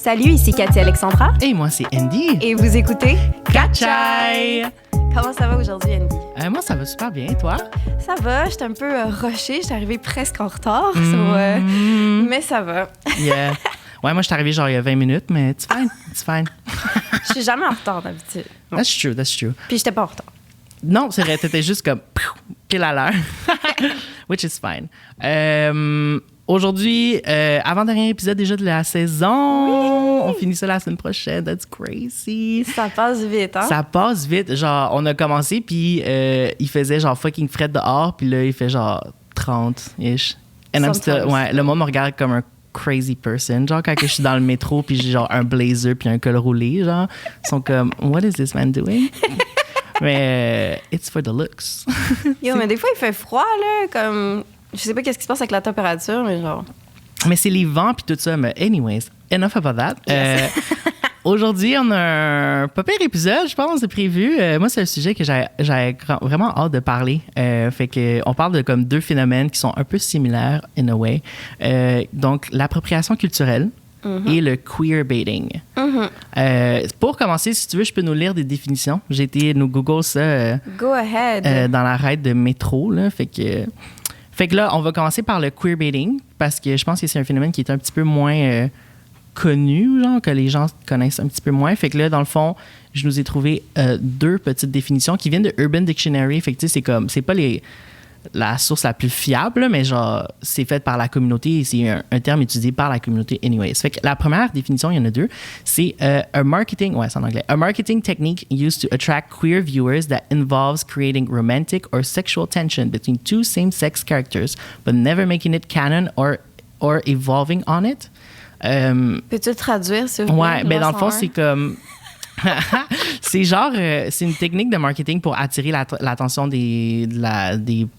Salut, ici Cathy Alexandra. Et moi, c'est Andy. Et vous écoutez Catchay! Comment ça va aujourd'hui, Andy? Moi, ça va super bien. Toi? Ça va, j'étais un peu rushée. J'étais arrivée presque en retard. Mais ça va. Yeah. Ouais, moi, je suis arrivée genre il y a 20 minutes, mais it's fine. It's fine. Je suis jamais en retard d'habitude. Bon. That's true. Puis j'étais pas en retard. Non, c'est vrai, t'étais juste comme pile à l'heure. Which is fine. Aujourd'hui, avant-dernier épisode déjà de la saison. Oui! On finit ça la semaine prochaine. That's crazy. Ça passe vite, hein? Ça passe vite. Genre, on a commencé, puis il faisait genre fucking fret dehors, puis là, il fait genre 30-ish. And I'm still, ouais, le monde me regarde comme un crazy person. Genre, quand je suis dans le métro, puis j'ai genre un blazer, puis un col roulé, genre, ils sont comme, what is this man doing? Mais it's for the looks. Yo, mais des fois, il fait froid, là, comme... Je sais pas qu'est-ce qui se passe avec la température, mais genre... Mais c'est les vents puis tout ça. Mais anyways, enough about that. Yes. Aujourd'hui, on a un pas pire épisode, je pense, de prévu. Moi, c'est un sujet que j'ai vraiment hâte de parler. Fait que on parle de comme deux phénomènes qui sont un peu similaires, in a way. Donc, l'appropriation culturelle et le queerbaiting. Pour commencer, si tu veux, je peux nous lire des définitions. J'ai été nous Google ça Go ahead. dans la raid de métro. Là, fait que là, on va commencer par le queerbaiting parce que je pense que c'est un phénomène qui est un petit peu moins connu, genre, que les gens connaissent un petit peu moins. Fait que là, dans le fond, je nous ai trouvé deux petites définitions qui viennent de Urban Dictionary. Fait que tu sais, c'est pas la source la plus fiable, là, mais genre, c'est fait par la communauté et c'est un terme utilisé par la communauté anyways. Fait que la première définition, il y en a deux, c'est a marketing, ouais, c'est en anglais, a marketing technique used to attract queer viewers that involves creating romantic or sexual tension between two same-sex characters, but never making it canon or evolving on it. Peux-tu traduire, s'il vous plaît? Ouais, ben dans le fond, c'est comme... c'est genre, c'est une technique de marketing pour attirer l'attention des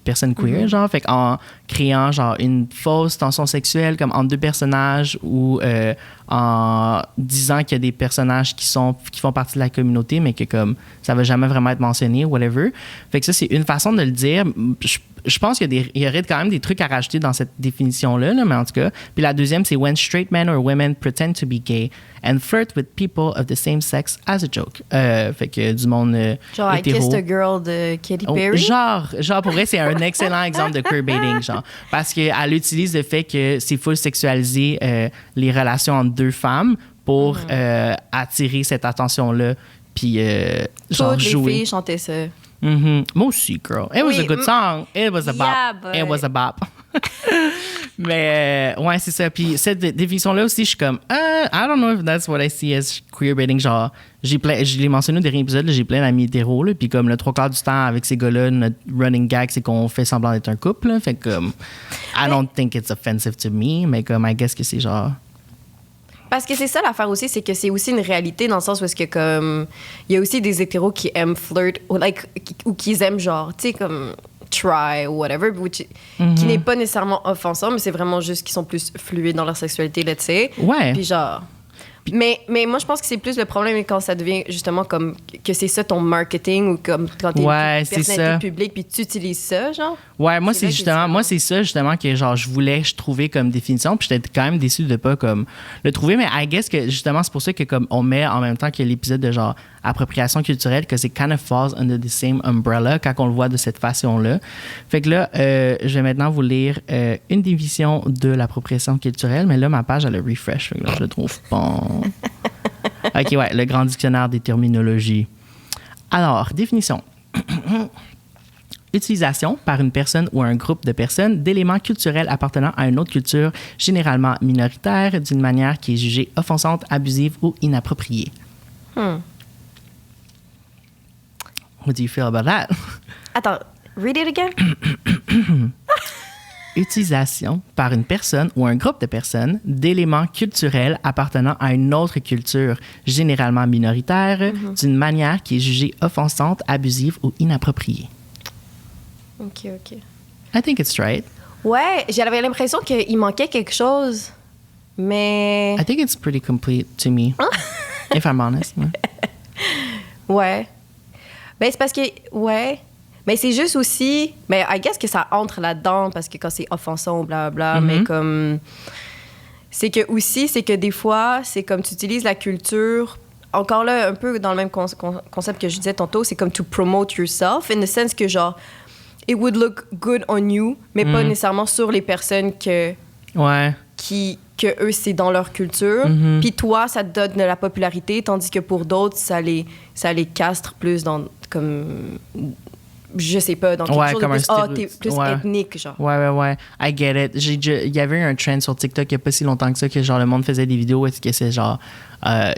personnes queer, genre, fait qu'en créant genre une fausse tension sexuelle comme entre deux personnages ou en disant qu'il y a des personnages qui font partie de la communauté mais que comme ça va jamais vraiment être mentionné ou whatever. Fait que ça, c'est une façon de le dire. Je pense qu'il y aurait quand même des trucs à rajouter dans cette définition-là, là, mais en tout cas. Puis la deuxième, c'est when straight men or women pretend to be gay and flirt with people of the same sex as a joke. Fait que du monde genre hétéro. I Kissed a Girl de Katy Perry? Genre pour vrai, c'est un excellent exemple de queerbaiting, genre. Parce qu'elle utilise le fait que c'est full sexualisé les relations entre deux femmes pour attirer cette attention-là puis genre toutes jouer. Les filles chantaient ça. Moi aussi, girl. It was a good song. It was a bop. Yeah, but... It was a bop. Mais ouais, c'est ça. Puis cette définition-là aussi, je suis comme, I don't know if that's what I see as queerbaiting. Genre, je l'ai mentionné au dernier épisode, j'ai plein d'amis hétéros. Là, puis comme le 3/4 du temps avec ces gars-là, notre running gag, c'est qu'on fait semblant d'être un couple. Là, fait que comme, I don't think it's offensive to me, mais comme, I guess que c'est genre... Parce que c'est ça l'affaire aussi, c'est que c'est aussi une réalité dans le sens où est-ce que comme il y a aussi des hétéros qui aiment flirt ou qui aiment genre, tu sais, comme try ou whatever, qui n'est pas nécessairement offensant, mais c'est vraiment juste qu'ils sont plus fluides dans leur sexualité, là, tu sais. Ouais. Puis genre... Mais moi, je pense que c'est plus le problème quand ça devient justement comme que c'est ça ton marketing ou comme quand t'es une personnalité publique puis tu utilises ça, genre. Ouais, moi, c'est ça justement que genre je trouvais comme définition puis j'étais quand même déçue de pas comme le trouver, mais I guess que justement c'est pour ça que comme on met en même temps que l'épisode de genre appropriation culturelle que c'est kind of falls under the same umbrella quand on le voit de cette façon-là. Fait que là, je vais maintenant vous lire une définition de l'appropriation culturelle, mais là, ma page, elle a refresh. Fait que là, je le trouve pas. OK, ouais, le grand dictionnaire des terminologies. Alors, définition. Utilisation par une personne ou un groupe de personnes d'éléments culturels appartenant à une autre culture, généralement minoritaire, d'une manière qui est jugée offensante, abusive ou inappropriée. What do you feel about that? Attends, read it again. Utilisation par une personne ou un groupe de personnes d'éléments culturels appartenant à une autre culture, généralement minoritaire, d'une manière qui est jugée offensante, abusive ou inappropriée. OK. I think it's right. Ouais, j'avais l'impression qu'il manquait quelque chose, mais... I think it's pretty complete to me, if I'm honest. Ouais. Ben, c'est parce que... Ouais. Mais c'est juste aussi... Mais I guess que ça entre là-dedans, parce que quand c'est offensant, blablabla, mais comme... c'est que des fois, c'est comme tu utilises la culture, encore là, un peu dans le même concept que je disais tantôt, c'est comme to promote yourself, in the sense que genre, it would look good on you, mais pas nécessairement sur les personnes que eux, c'est dans leur culture. Puis toi, ça te donne de la popularité, tandis que pour d'autres, ça les castre plus dans, comme... Je sais pas, dans quelque chose de plus, t'es plus ethnique, genre. Ouais. I get it. Il y avait un trend sur TikTok il y a pas si longtemps que ça, que genre le monde faisait des vidéos où est-ce que c'est genre,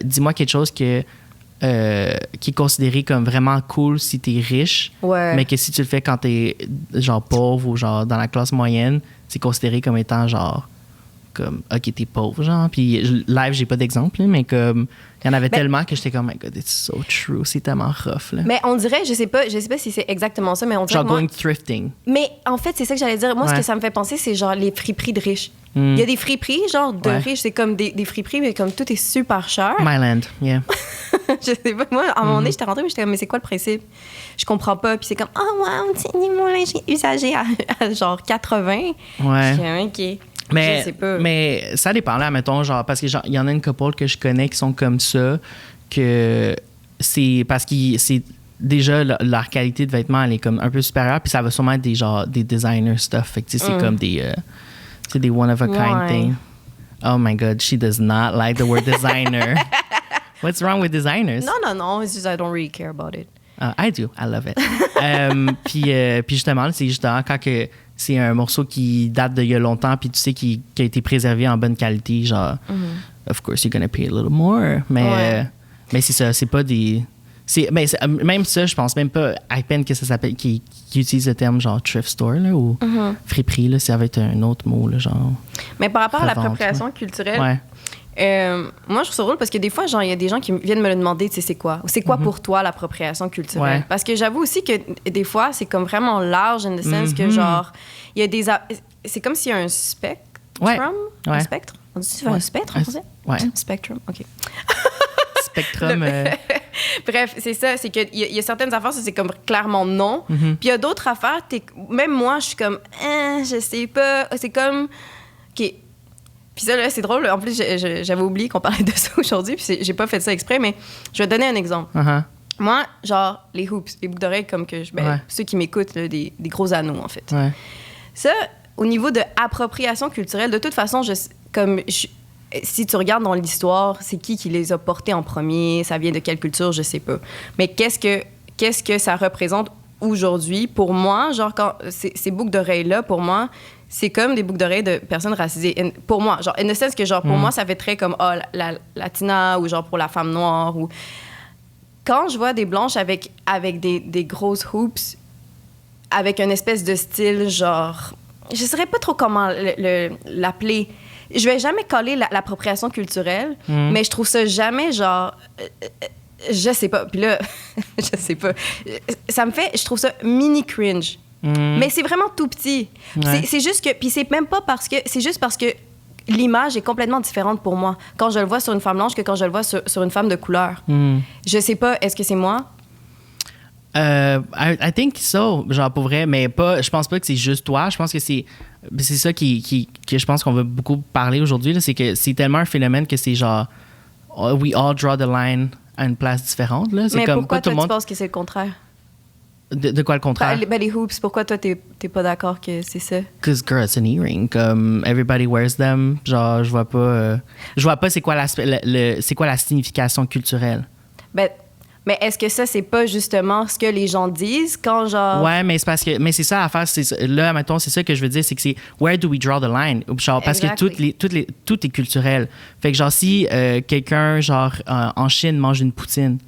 dis-moi quelque chose qui est considéré comme vraiment cool si t'es riche, mais que si tu le fais quand t'es genre pauvre ou genre dans la classe moyenne, c'est considéré comme étant genre comme ok, t'es pauvre, genre. Puis live, j'ai pas d'exemple, mais comme il y en avait tellement que j'étais comme my god, it's so true, c'est tellement rough là. Mais on dirait, je sais pas si c'est exactement ça, mais on dirait genre going thrifting. Mais en fait, c'est ça que j'allais dire. Moi, ce que ça me fait penser, c'est genre les friperies de riches. Il y a des friperies genre de riches, c'est comme des friperies, mais comme tout est super cher. Myland, yeah. Je sais pas, moi, à un moment donné, j'étais rentrée, mais j'étais comme, mais c'est quoi le principe? Je comprends pas. Puis c'est comme, wow, c'est mon linge usagé à genre 80. Ouais. Je suis OK. Mais, je sais pas. Mais ça dépend là, mettons, genre, parce que il y en a une couple que je connais qui sont comme ça, que c'est parce que c'est déjà leur qualité de vêtements, elle est comme un peu supérieure, puis ça va sûrement être des designer stuff. Fait que c'est comme des one of a kind thing. Oh my God, she does not like the word designer. What's wrong with designers? Non, it's just I don't really care about it. I do, I love it. Puis justement, c'est justement quand que c'est un morceau qui date d'il y a longtemps, puis tu sais qui a été préservé en bonne qualité, genre, of course, you're gonna pay a little more. Mais c'est ça, c'est pas des... même ça, je pense même pas à peine que ça s'appelle, qui utilise le terme genre thrift store, là, ou friperie, là, ça va être un autre mot, là, genre... Mais par rapport à l'appropriation culturelle... moi, je trouve ça drôle parce que des fois, genre, il y a des gens qui viennent me le demander, tu sais, c'est quoi? C'est quoi pour toi l'appropriation culturelle? Parce que j'avoue aussi que des fois, c'est comme vraiment large, in the sense que, genre, il y a des... C'est comme s'il y a un spectrum. Un spectre? On dit un spectre en français? Spectrum, OK. Spectrum. Bref, c'est ça, c'est qu'il y a certaines affaires, ça, c'est comme clairement non. Puis il y a d'autres affaires, même moi, je suis comme, je sais pas. C'est comme, OK. Puis ça, là, c'est drôle. En plus, j'avais oublié qu'on parlait de ça aujourd'hui, puis j'ai pas fait ça exprès, mais je vais te donner un exemple. Moi, genre, les hoops, les boucles d'oreilles, comme que ceux qui m'écoutent, là, des gros anneaux, en fait. Ça, au niveau de appropriation culturelle, de toute façon, si tu regardes dans l'histoire, c'est qui les a portés en premier, ça vient de quelle culture, je sais pas. Mais qu'est-ce que ça représente aujourd'hui? Pour moi, genre, quand ces boucles d'oreilles-là, pour moi, c'est comme des boucles d'oreilles de personnes racisées. Pour moi, genre, in the sense que, genre, pour moi, ça fait très comme, la latina, ou genre pour la femme noire, ou... Quand je vois des blanches avec des grosses hoops, avec une espèce de style, genre... Je saurais pas trop comment l'appeler. Je vais jamais coller l'appropriation culturelle, mais je trouve ça jamais, genre... je sais pas. Puis là, je sais pas. Ça me fait... Je trouve ça mini cringe. Mais c'est vraiment tout petit. C'est juste que... Puis c'est même pas parce que... C'est juste parce que l'image est complètement différente pour moi quand je le vois sur une femme blanche que quand je le vois sur une femme de couleur. Je sais pas, est-ce que c'est moi? I think so, genre pour vrai, mais pas. Je pense pas que c'est juste toi. Je pense que c'est ça que je pense qu'on va beaucoup parler aujourd'hui. Là, c'est que c'est tellement un phénomène que c'est genre we all draw the line à une place différente. Là. C'est mais comme, pourquoi tout toi, le monde... tu penses que c'est le contraire? De quoi le contraire? Les hoops, pourquoi toi, t'es pas d'accord que c'est ça? Because, girl, it's an earring. Comme, everybody wears them. Genre, je vois pas c'est quoi la signification culturelle. Mais est-ce que ça, c'est pas justement ce que les gens disent quand, genre... Ouais, mais c'est parce que... Mais c'est ça l'affaire. Là, mettons, c'est ça que je veux dire, c'est que c'est... Where do we draw the line? Genre, parce que tout est culturel. Fait que, genre, si quelqu'un, genre, en Chine mange une poutine...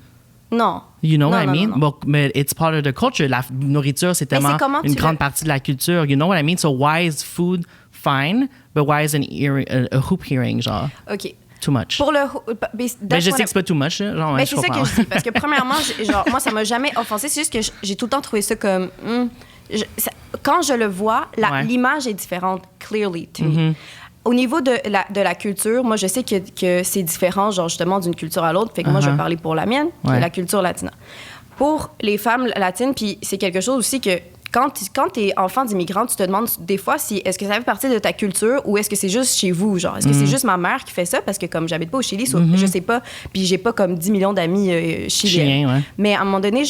Non. You know what I mean? Non. Bon, mais it's part of the culture. La nourriture, c'est tellement une grande partie de la culture. You know what I mean? So why is food fine, but why is a hoop earring, genre? OK. Too much. Pour le... Mais je sais que c'est pas too much. Genre, mais c'est ça que je dis. Parce que premièrement, genre, moi, ça m'a jamais offensé. C'est juste que j'ai tout le temps trouvé ça comme... quand je le vois, l'image est différente, clearly, to me. Au niveau de la culture, moi, je sais que c'est différent, genre, justement, d'une culture à l'autre. Fait que moi, je vais parler pour la mienne, qui est la culture latina. Pour les femmes latines, puis c'est quelque chose aussi que quand t'es enfant d'immigrant, tu te demandes des fois si est-ce que ça fait partie de ta culture ou est-ce que c'est juste chez vous, genre. Est-ce que c'est juste ma mère qui fait ça? Parce que comme j'habite pas au Chili, je sais pas, puis j'ai pas comme 10 millions d'amis chiliens. Ouais. Mais à un moment donné,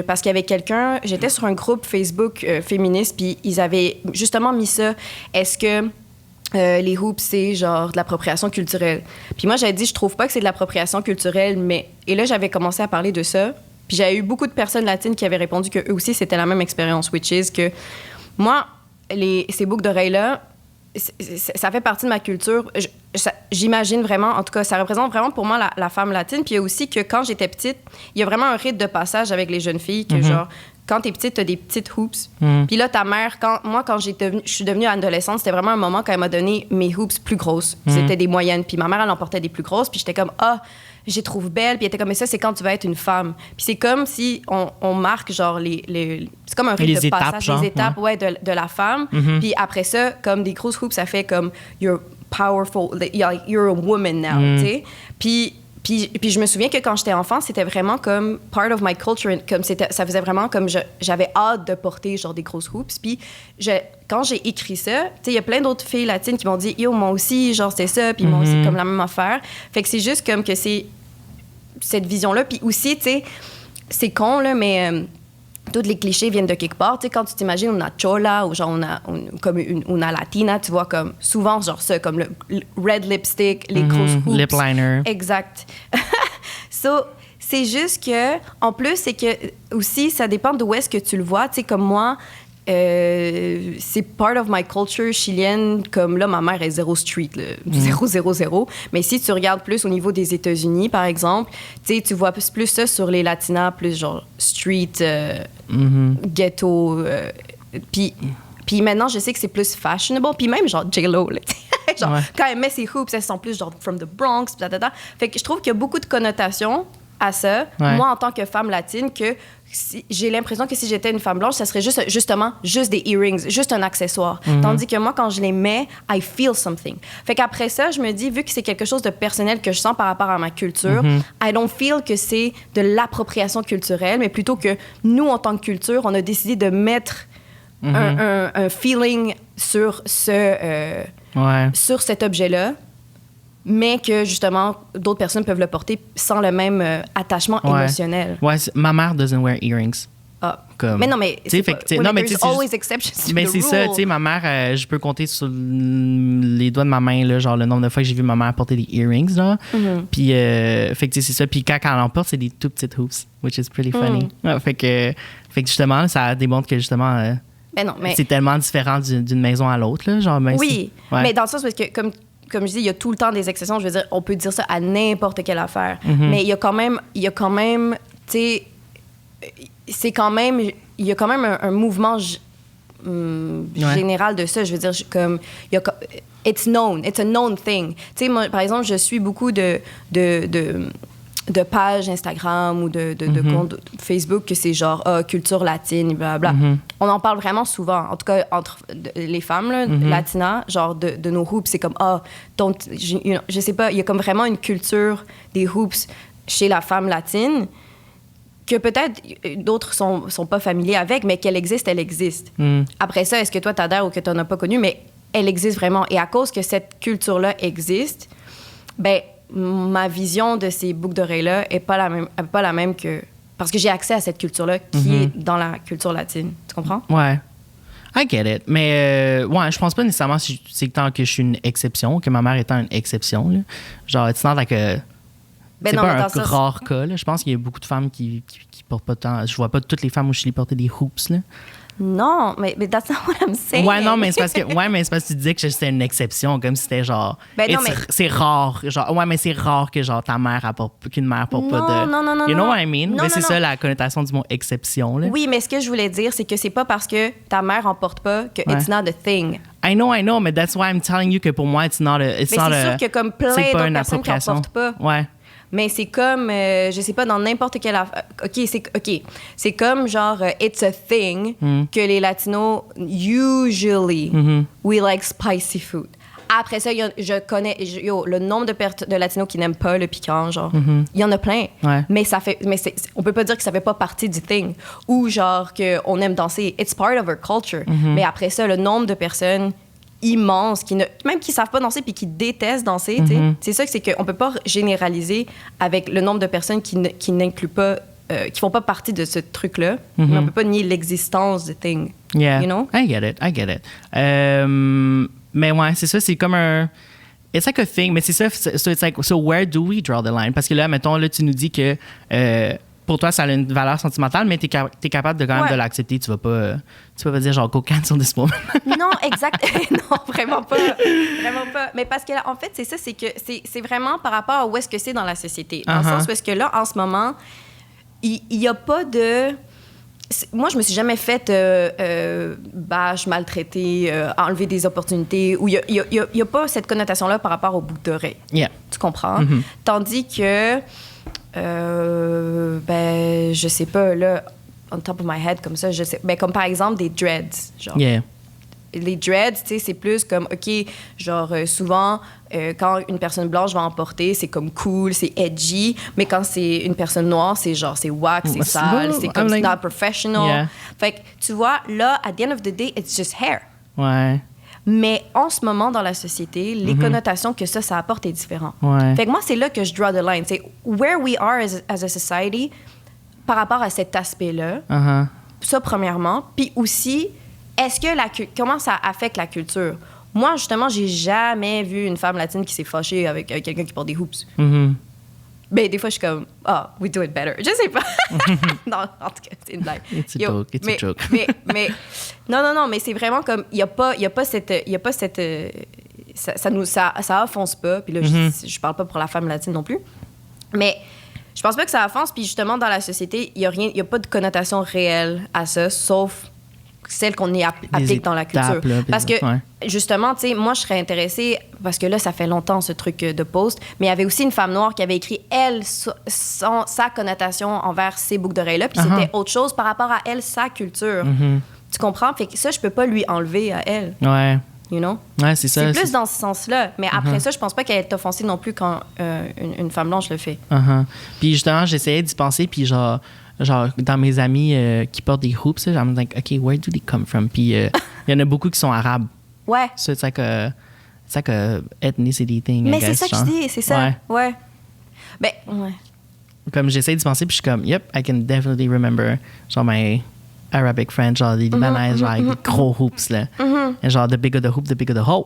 parce qu'il y avait quelqu'un, j'étais sur un groupe Facebook féministe, puis ils avaient justement mis ça. Est-ce que les hoops, c'est genre de l'appropriation culturelle? Puis moi, j'avais dit, je trouve pas que c'est de l'appropriation culturelle, mais... Et là, j'avais commencé à parler de ça. Puis j'avais eu beaucoup de personnes latines qui avaient répondu qu'eux aussi, c'était la même expérience, which is que moi, ces boucles d'oreilles-là, ça fait partie de ma culture. J'imagine vraiment, en tout cas, ça représente vraiment pour moi la femme latine. Puis il y a aussi que quand j'étais petite, il y a vraiment un rite de passage avec les jeunes filles que genre... Quand t'es petite, t'as des petites hoops. Puis là, ta mère, quand je suis devenue adolescente, c'était vraiment un moment quand elle m'a donné mes hoops plus grosses. C'était des moyennes. Puis ma mère, elle en portait des plus grosses. Puis j'étais comme, je les trouve belles. Puis elle était comme, mais ça, c'est quand tu vas être une femme. Puis c'est comme si on marque, genre, c'est comme un rite de passage, genre, les étapes de la femme. Puis après ça, comme des grosses hoops, ça fait comme, you're powerful, you're a woman now, tu sais. Puis je me souviens que quand j'étais enfant, c'était vraiment comme part of my culture. Comme ça faisait vraiment comme j'avais hâte de porter genre des grosses hoops. Puis quand j'ai écrit ça, tu sais, il y a plein d'autres filles latines qui m'ont dit « Yo, moi aussi, genre c'est ça. » Puis moi aussi, comme la même affaire. Fait que c'est juste comme que c'est cette vision-là. Puis aussi, tu sais, c'est con, là, mais... tous les clichés viennent de quelque part. Tu sais, quand tu t'imagines una chola ou genre comme una latina, tu vois comme souvent genre ça, comme le red lipstick, les grosses hoops. Lip liner. Exact. C'est juste que, en plus, c'est que aussi, ça dépend d'où est-ce que tu le vois. Tu sais, comme moi, c'est part of my culture chilienne. Comme là, ma mère est zéro street, là, 000. Mais si tu regardes plus au niveau des États-Unis, par exemple, tu sais, tu vois plus ça sur les latinas, plus genre street, ghetto. Puis maintenant, je sais que c'est plus fashionable. Puis même genre J-Lo, là, genre, quand elle met ses hoops, elles sont plus genre from the Bronx, blablabla. Fait que je trouve qu'il y a beaucoup de connotations à ça, moi en tant que femme latine, que j'ai l'impression que si j'étais une femme blanche, ça serait justement des earrings, juste un accessoire. Tandis que moi, quand je les mets, I feel something. Fait qu'après ça, je me dis, vu que c'est quelque chose de personnel que je sens par rapport à ma culture, I don't feel que c'est de l'appropriation culturelle, mais plutôt que nous, en tant que culture, on a décidé de mettre un feeling sur sur cet objet-là, mais que, justement, d'autres personnes peuvent le porter sans le même attachement émotionnel. Ouais, ma mère doesn't wear earrings. Comme, mais non, mais there's always exceptions to the rule. Mais c'est ça, tu sais, ma mère, je peux compter sur les doigts de ma main, là, genre le nombre de fois que j'ai vu ma mère porter des earrings, là. Puis, fait que c'est ça. Puis quand elle en porte, c'est des tout petites hoops, which is pretty funny. Fait que justement, ça démontre que, justement, c'est tellement différent d'une maison à l'autre, là. Genre, mais dans le sens parce que, comme je dis, il y a tout le temps des exceptions. Je veux dire, on peut dire ça à n'importe quelle affaire. Mais il y a quand même, tu sais, c'est quand même, il y a quand même un mouvement général de ça. Je veux dire, comme, it's a known thing. Tu sais, moi, par exemple, je suis beaucoup de pages Instagram ou de comptes Facebook que c'est genre culture latine, blablabla. On en parle vraiment souvent, en tout cas entre les femmes là, latinas, genre de nos hoops, c'est comme je sais pas, il y a comme vraiment une culture des hoops chez la femme latine que peut-être d'autres sont pas familiers avec, mais qu'elle existe, elle existe. Après ça, est-ce que toi t'adhères ou que t'en as pas connu, mais elle existe vraiment. Et à cause que cette culture-là existe, ben ma vision de ces boucles d'oreilles-là est pas la même que... Parce que j'ai accès à cette culture-là qui est dans la culture latine. Tu comprends? Ouais. I get it. Mais je pense pas nécessairement c'est tant que je suis une exception, que ma mère étant une exception. Là. Genre, it's not like a... c'est pas un rare cas. Là. Je pense qu'il y a beaucoup de femmes qui portent pas tant... Je vois pas toutes les femmes au Chili porter des hoops, là. Non, mais that's not what I'm saying. Ouais, non, mais c'est parce que tu disais que c'était une exception, comme si c'était genre... c'est rare. Genre, mais c'est rare que genre ta mère qu'une mère porte pas de... Non. You know what I mean? Mais c'est ça la connotation du mot exception, là. Oui, mais ce que je voulais dire, c'est que c'est pas parce que ta mère en porte pas que it's not a thing. I know, mais that's why I'm telling you que pour moi, it's not a... Mais c'est sûr que comme plein d'autres personnes qui en portent pas. Ouais. Mais c'est comme, je sais pas, dans n'importe quelle affaire. C'est comme genre, it's a thing que les Latinos, usually, we like spicy food. après ça, je connais le nombre de Latinos qui n'aiment pas le piquant, genre. Il y en a plein. Ouais. Mais on peut pas dire que ça fait pas partie du thing. Ou genre qu'on aime danser. It's part of our culture. Mais après ça, le nombre de personnes immenses, même qui savent pas danser puis qui détestent danser, tu sais. C'est ça, c'est qu'on peut pas généraliser avec le nombre de personnes qui n'incluent pas, qui font pas partie de ce truc-là. Mais on peut pas nier l'existence du thing. Yeah. You know? I get it. Mais ouais, c'est ça, c'est comme un... It's like a thing, mais c'est ça, so it's like, so where do we draw the line? Parce que là, mettons, là, tu nous dis que pour toi, ça a une valeur sentimentale, mais t'es capable de quand même de l'accepter. Tu vas pas dire genre, go cancel this woman. Non, exact. Non, vraiment pas. Vraiment pas. Mais parce que là, en fait, c'est ça, c'est que c'est vraiment par rapport à où est-ce que c'est dans la société. Dans le sens où est-ce que là, en ce moment, il y a pas de... Moi, je me suis jamais faite bâche, maltraitée, enlever des opportunités, où il y a pas cette connotation-là par rapport au boucle d'oreille. Yeah. Tu comprends? Tandis que, je sais pas, là, on top of my head, comme ça, je sais, comme par exemple des dreads, genre. Yeah. Les dreads, tu sais, c'est plus comme, OK, genre, souvent, quand une personne blanche va en porter, c'est comme cool, c'est edgy, mais quand c'est une personne noire, c'est genre, c'est whack, c'est sale, c'est comme, it's not professional. Yeah. Fait que, tu vois, là, at the end of the day, it's just hair. Ouais. Mais en ce moment, dans la société, les connotations que ça apporte est différent. Ouais. Fait que moi, c'est là que je draw the line. C'est where we are as a society par rapport à cet aspect-là. Ça, premièrement. Puis aussi, est-ce que comment ça affecte la culture? Moi, justement, j'ai jamais vu une femme latine qui s'est fâchée avec quelqu'un qui porte des hoops. Ben, des fois, je suis comme, we do it better. Je sais pas. Non, en tout cas, c'est une blague. It's a joke. mais non, mais c'est vraiment comme, il y a pas cette, ça offense pas. Puis là, je parle pas pour la femme latine non plus. Mais je pense pas que ça offense. Puis justement, dans la société, il y a pas de connotation réelle à ça, sauf celle qu'on applique dans la culture. Là, parce que, justement, tu sais, moi, je serais intéressée, parce que là, ça fait longtemps, ce truc de post, mais il y avait aussi une femme noire qui avait écrit, elle, sa connotation envers ces boucles d'oreilles-là, puis c'était autre chose par rapport à elle, sa culture. Tu comprends? Fait que ça, je peux pas lui enlever à elle. Ouais. You know? Ouais, c'est ça. C'est plus dans ce sens-là. Mais après ça, je pense pas qu'elle est offensée non plus quand une femme blanche le fait. Puis justement, j'essayais d'y penser, puis genre dans mes amis qui portent des hoops, I'm like, OK, where do they come from? Puis il y en a beaucoup qui sont arabes. Ouais. So it's like a ethnicity thing, mais I guess, c'est ça que je dis, c'est ça. Ouais. Ben, ouais. Comme j'essaie d'y penser, puis je suis comme, yep, I can definitely remember, genre, my Arabic friends, genre, des Libanais, genre, avec des gros hoops, là. Et genre, the bigger the hoop, the bigger the hole.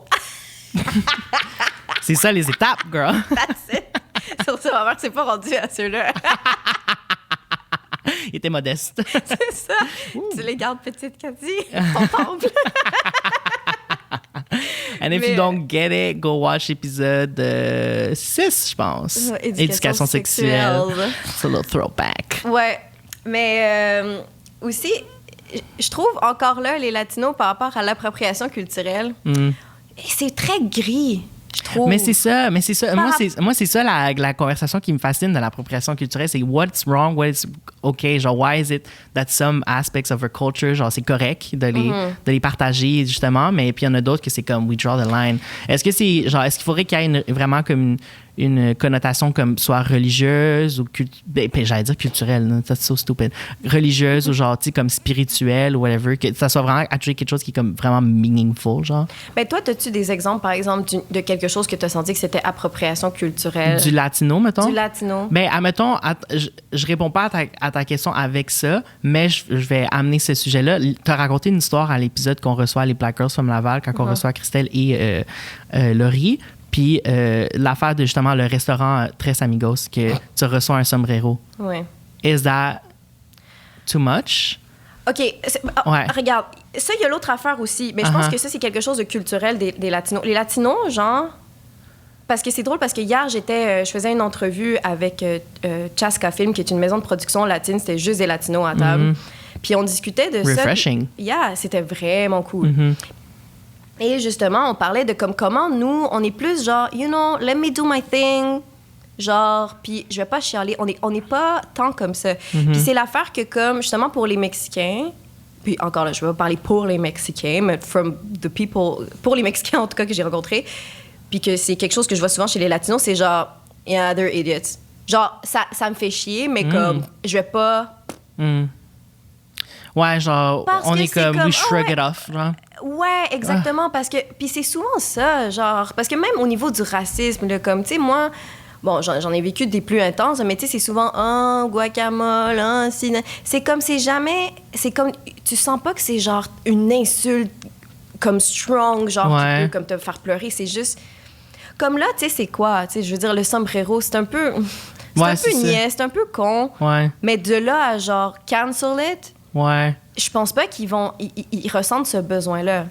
C'est ça, les étapes, girl. That's it. Surtout, ma mère, c'est pas rendu à ceux-là. Il était modeste. C'est ça. Tu les gardes petites, Cathy. Ton temple. And if you don't get it, go watch l'épisode 6, je pense. Éducation sexuelle. C'est un little throwback. Ouais. Mais aussi, je trouve encore là, les Latinos, par rapport à l'appropriation culturelle, c'est très gris. Mais c'est ça. Moi, c'est ça la conversation qui me fascine de l'appropriation culturelle. C'est what's wrong, what's okay. Genre, why is it that some aspects of our culture, genre, c'est correct de les partager, justement, mais puis il y en a d'autres que c'est comme we draw the line. Est-ce qu'il faudrait qu'il y ait vraiment comme une connotation comme soit religieuse ou j'allais dire culturelle, là, that's so stupid. Religieuse ou genre, tu sais, comme spirituelle ou whatever, que ça soit vraiment actually quelque chose qui est comme vraiment meaningful, genre. Ben toi, as-tu des exemples, par exemple, de quelque chose que tu as senti que c'était appropriation culturelle? Du latino, mettons? Du latino. Ben, admettons, je réponds pas à ta question avec ça, mais je vais amener ce sujet-là. Tu as raconté une histoire à l'épisode qu'on reçoit les Black Girls from Laval, quand on reçoit Christelle et Laurie. Puis l'affaire de justement le restaurant Tres Amigos, que tu reçois un sombrero. Oui. Is that too much? OK. Regarde, ça, il y a l'autre affaire aussi. Mais je pense que ça, c'est quelque chose de culturel des Latinos. Les Latinos, genre... Parce que c'est drôle, parce que hier, je faisais une entrevue avec Chaska Film, qui est une maison de production latine. C'était juste des Latinos à table. Puis on discutait de ça. Refreshing. Yeah, c'était vraiment cool. Et justement, on parlait de comment nous, on est plus genre, you know, let me do my thing. Genre, puis je vais pas chialer. On est pas tant comme ça. Puis c'est l'affaire que, comme, justement, pour les Mexicains, puis encore là, je vais pas parler pour les Mexicains, mais pour les Mexicains en tout cas que j'ai rencontrés, puis que c'est quelque chose que je vois souvent chez les Latinos, c'est genre, yeah, they're idiots. Genre, ça me fait chier, mais comme, je vais pas... Ouais, genre, Parce on que est comme, c'est we shrug ouais. it off, genre. Ouais, exactement, parce que... Puis c'est souvent ça, genre... Parce que même au niveau du racisme, là, comme, tu sais, moi... Bon, j'en ai vécu des plus intenses, mais tu sais, c'est souvent « Ah, guacamole, ah, c'est comme, c'est jamais... C'est comme... Tu sens pas que c'est genre une insulte comme strong, genre qui peut comme te faire pleurer. C'est juste... Comme là, tu sais, c'est quoi? Tu sais, je veux dire, le sombrero, c'est un peu... C'est un peu niais, c'est un peu con. Ouais. Mais de là à genre cancel it... Ouais. Je pense pas qu'ils vont... Ils ressentent ce besoin-là.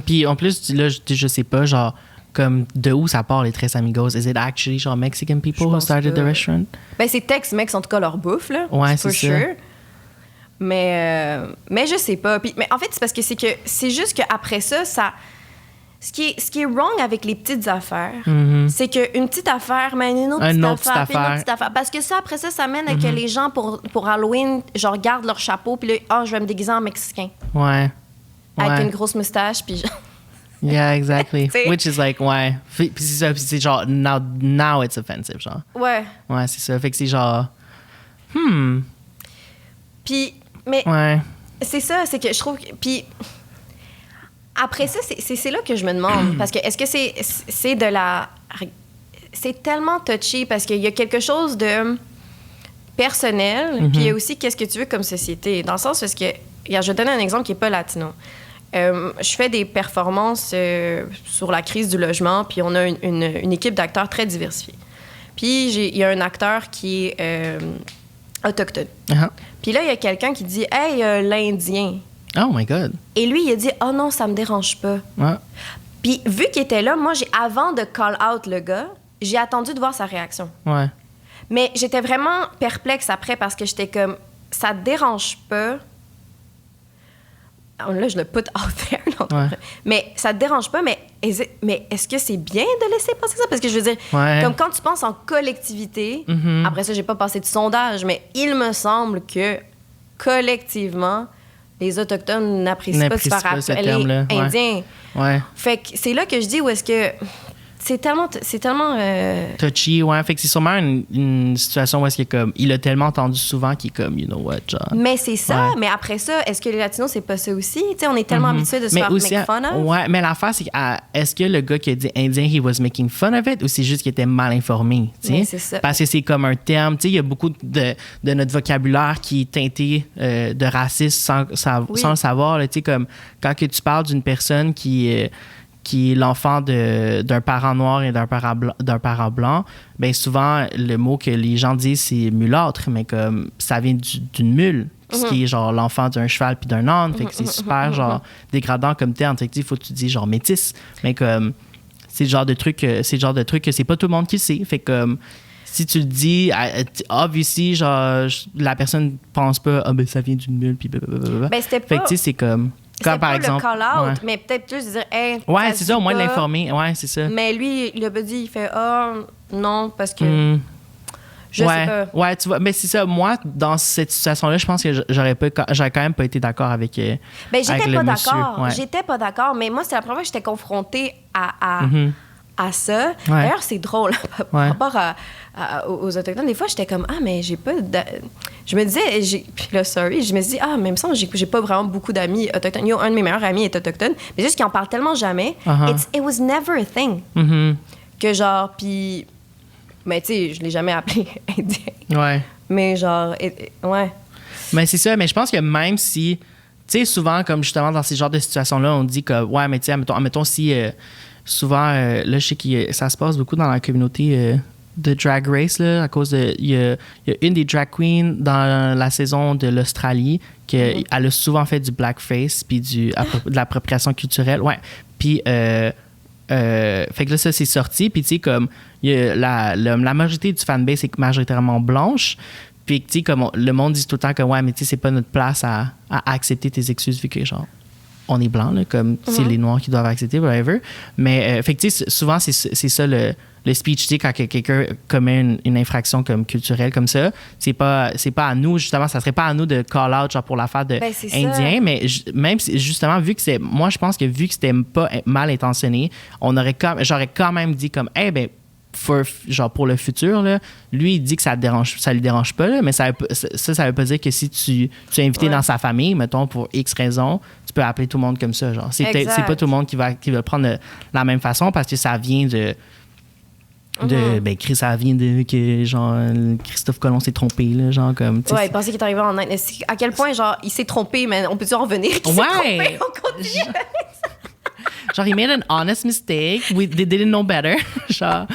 Puis en plus, là, je sais pas, genre, comme de où ça part les Tres Amigos? Is it actually, genre, Mexican people who started the restaurant? Ben, c'est Tex-Mex, en tout cas, leur bouffe, là. Ouais, c'est for ça. sure. Mais je sais pas. Puis, mais en fait, c'est parce que c'est juste qu'après ça, ce qui est wrong avec les petites affaires, c'est qu'une petite affaire mène une autre petite affaire, puis une autre petite affaire. Parce que ça, après ça mène à que les gens, pour Halloween, genre, gardent leur chapeau, puis là, je vais me déguiser en Mexicain. Ouais. Avec une grosse moustache, puis genre... Yeah, exactly. T'sais? Which is like, ouais. Puis c'est ça, puis c'est genre, now it's offensive, genre. Ouais. Ouais, c'est ça. Fait que c'est genre, Puis, mais ouais. c'est ça, c'est que je trouve... Puis... Après ça, c'est là que je me demande. Parce que est-ce que c'est de la... C'est tellement touchy parce qu'il y a quelque chose de personnel, puis il y a aussi qu'est-ce que tu veux comme société. Dans le sens parce que... Regarde, je vais te donner un exemple qui n'est pas latino. Je fais des performances sur la crise du logement, puis on a une équipe d'acteurs très diversifiée. Puis il y a un acteur qui est autochtone. Uh-huh. Puis là, il y a quelqu'un qui dit « Hey, l'Indien ». Oh my God. Et lui, il a dit « Oh non, ça me dérange pas Ouais. ». Puis vu qu'il était là, moi, avant de call out le gars, j'ai attendu de voir sa réaction. Ouais. Mais j'étais vraiment perplexe après parce que j'étais comme « Ça te dérange pas ». Là, je le put out there. Ouais. Mais ça te dérange pas, mais est-ce que c'est bien de laisser passer ça? Parce que je veux dire, comme quand tu penses en collectivité, après ça, j'ai pas passé de sondage, mais il me semble que collectivement, les Autochtones n'apprécient pas se faire appeler Indiens. Ouais. Fait que c'est là que je dis où est-ce que c'est tellement touchy, ouais. Fait que c'est sûrement une situation où est-ce qu'il est comme, il a tellement entendu souvent qu'il est comme, you know what, genre. Mais c'est ça, Ouais. mais après ça, est-ce que les Latinos, c'est pas ça aussi? Tu sais, on est tellement habitués de se faire make fun of. Ouais, mais l'affaire, c'est est-ce que le gars qui a dit indien, he was making fun of it, ou c'est juste qu'il était mal informé, tu sais? Mais c'est ça. Parce que c'est comme un terme, tu sais, il y a beaucoup de notre vocabulaire qui est teinté de racisme sans le savoir, là, tu sais, comme quand que tu parles d'une personne qui est l'enfant d'un parent noir et d'un parent blanc, bien souvent, le mot que les gens disent, c'est mulâtre, mais comme ça vient d'une mule, ce qui est genre l'enfant d'un cheval puis d'un âne, fait que c'est super genre dégradant comme terme. Fait que il faut que tu dis genre métis, mais comme c'est le genre de truc que c'est pas tout le monde qui le sait. Fait que comme si tu le dis, obviously, genre la personne pense pas, ben ça vient d'une mule puis blablabla. Ben, c'était pas... Fait que tu sais, c'est comme... Quand, par exemple, le call-out, ouais. mais peut-être juste dire, hey, ouais, c'est ça, au moins de pas. l'informer. Ouais, c'est ça. Mais lui, il a pas dit, il fait, non, parce que. Je sais pas. Ouais, tu vois, mais c'est ça. Moi, dans cette situation-là, je pense que j'aurais quand même pas été d'accord avec. Ben, j'étais avec pas le monsieur. d'accord. Ouais. J'étais pas d'accord, mais moi, c'est la première fois que j'étais confrontée à ça. Ouais. D'ailleurs, c'est drôle par rapport aux Autochtones. Des fois, j'étais comme, mais j'ai pas. Je me disais, puis là, sorry, je me suis dit, mais il me semble que j'ai pas vraiment beaucoup d'amis autochtones. Yo, un de mes meilleurs amis est autochtone, mais juste qu'ils en parlent tellement jamais. It was never a thing. Que genre, puis. Mais tu sais, je l'ai jamais appelé indien. Ouais. Mais genre, ouais. Mais c'est ça, mais je pense que même si. Tu sais, souvent, comme justement dans ces genres de situations-là, on dit que, ouais, mais tu sais, admettons si. Souvent, là, je sais que ça se passe beaucoup dans la communauté de Drag Race, là, à cause de... Il y a une des drag queens dans la saison de l'Australie elle a souvent fait du blackface puis de l'appropriation culturelle. Ouais. Puis, fait que là, ça, c'est sorti. Puis, tu sais, comme, la majorité du fanbase est majoritairement blanche. Puis, tu sais, comme le monde dit tout le temps que, ouais, mais tu sais, c'est pas notre place à accepter tes excuses vu que, genre... on est blanc, là, comme c'est les Noirs qui doivent accepter, whatever. Mais fait que, tu sais, souvent, c'est ça le speech, tu sais, quand quelqu'un commet une infraction comme culturelle comme ça, c'est pas à nous, justement, ça serait pas à nous de call out genre pour l'affaire de indien, mais même justement, moi, je pense que vu que c'était pas mal intentionné, j'aurais quand même dit comme, ben, genre pour le futur, là, lui, il dit que ça lui dérange pas, là, mais ça veut pas dire que si tu es invité dans sa famille, mettons, pour X raison, tu peux appeler tout le monde comme ça. Genre. C'est pas tout le monde qui va le prendre de la même façon parce que ça vient ça vient de que genre Christophe Colomb s'est trompé là, genre comme il pensait qu'il est arrivé en Inde. À quel point genre il s'est trompé, mais on peut-tu en revenir qu'il s'est trompé, on continue. Genre he made an honest mistake, they didn't know better. Genre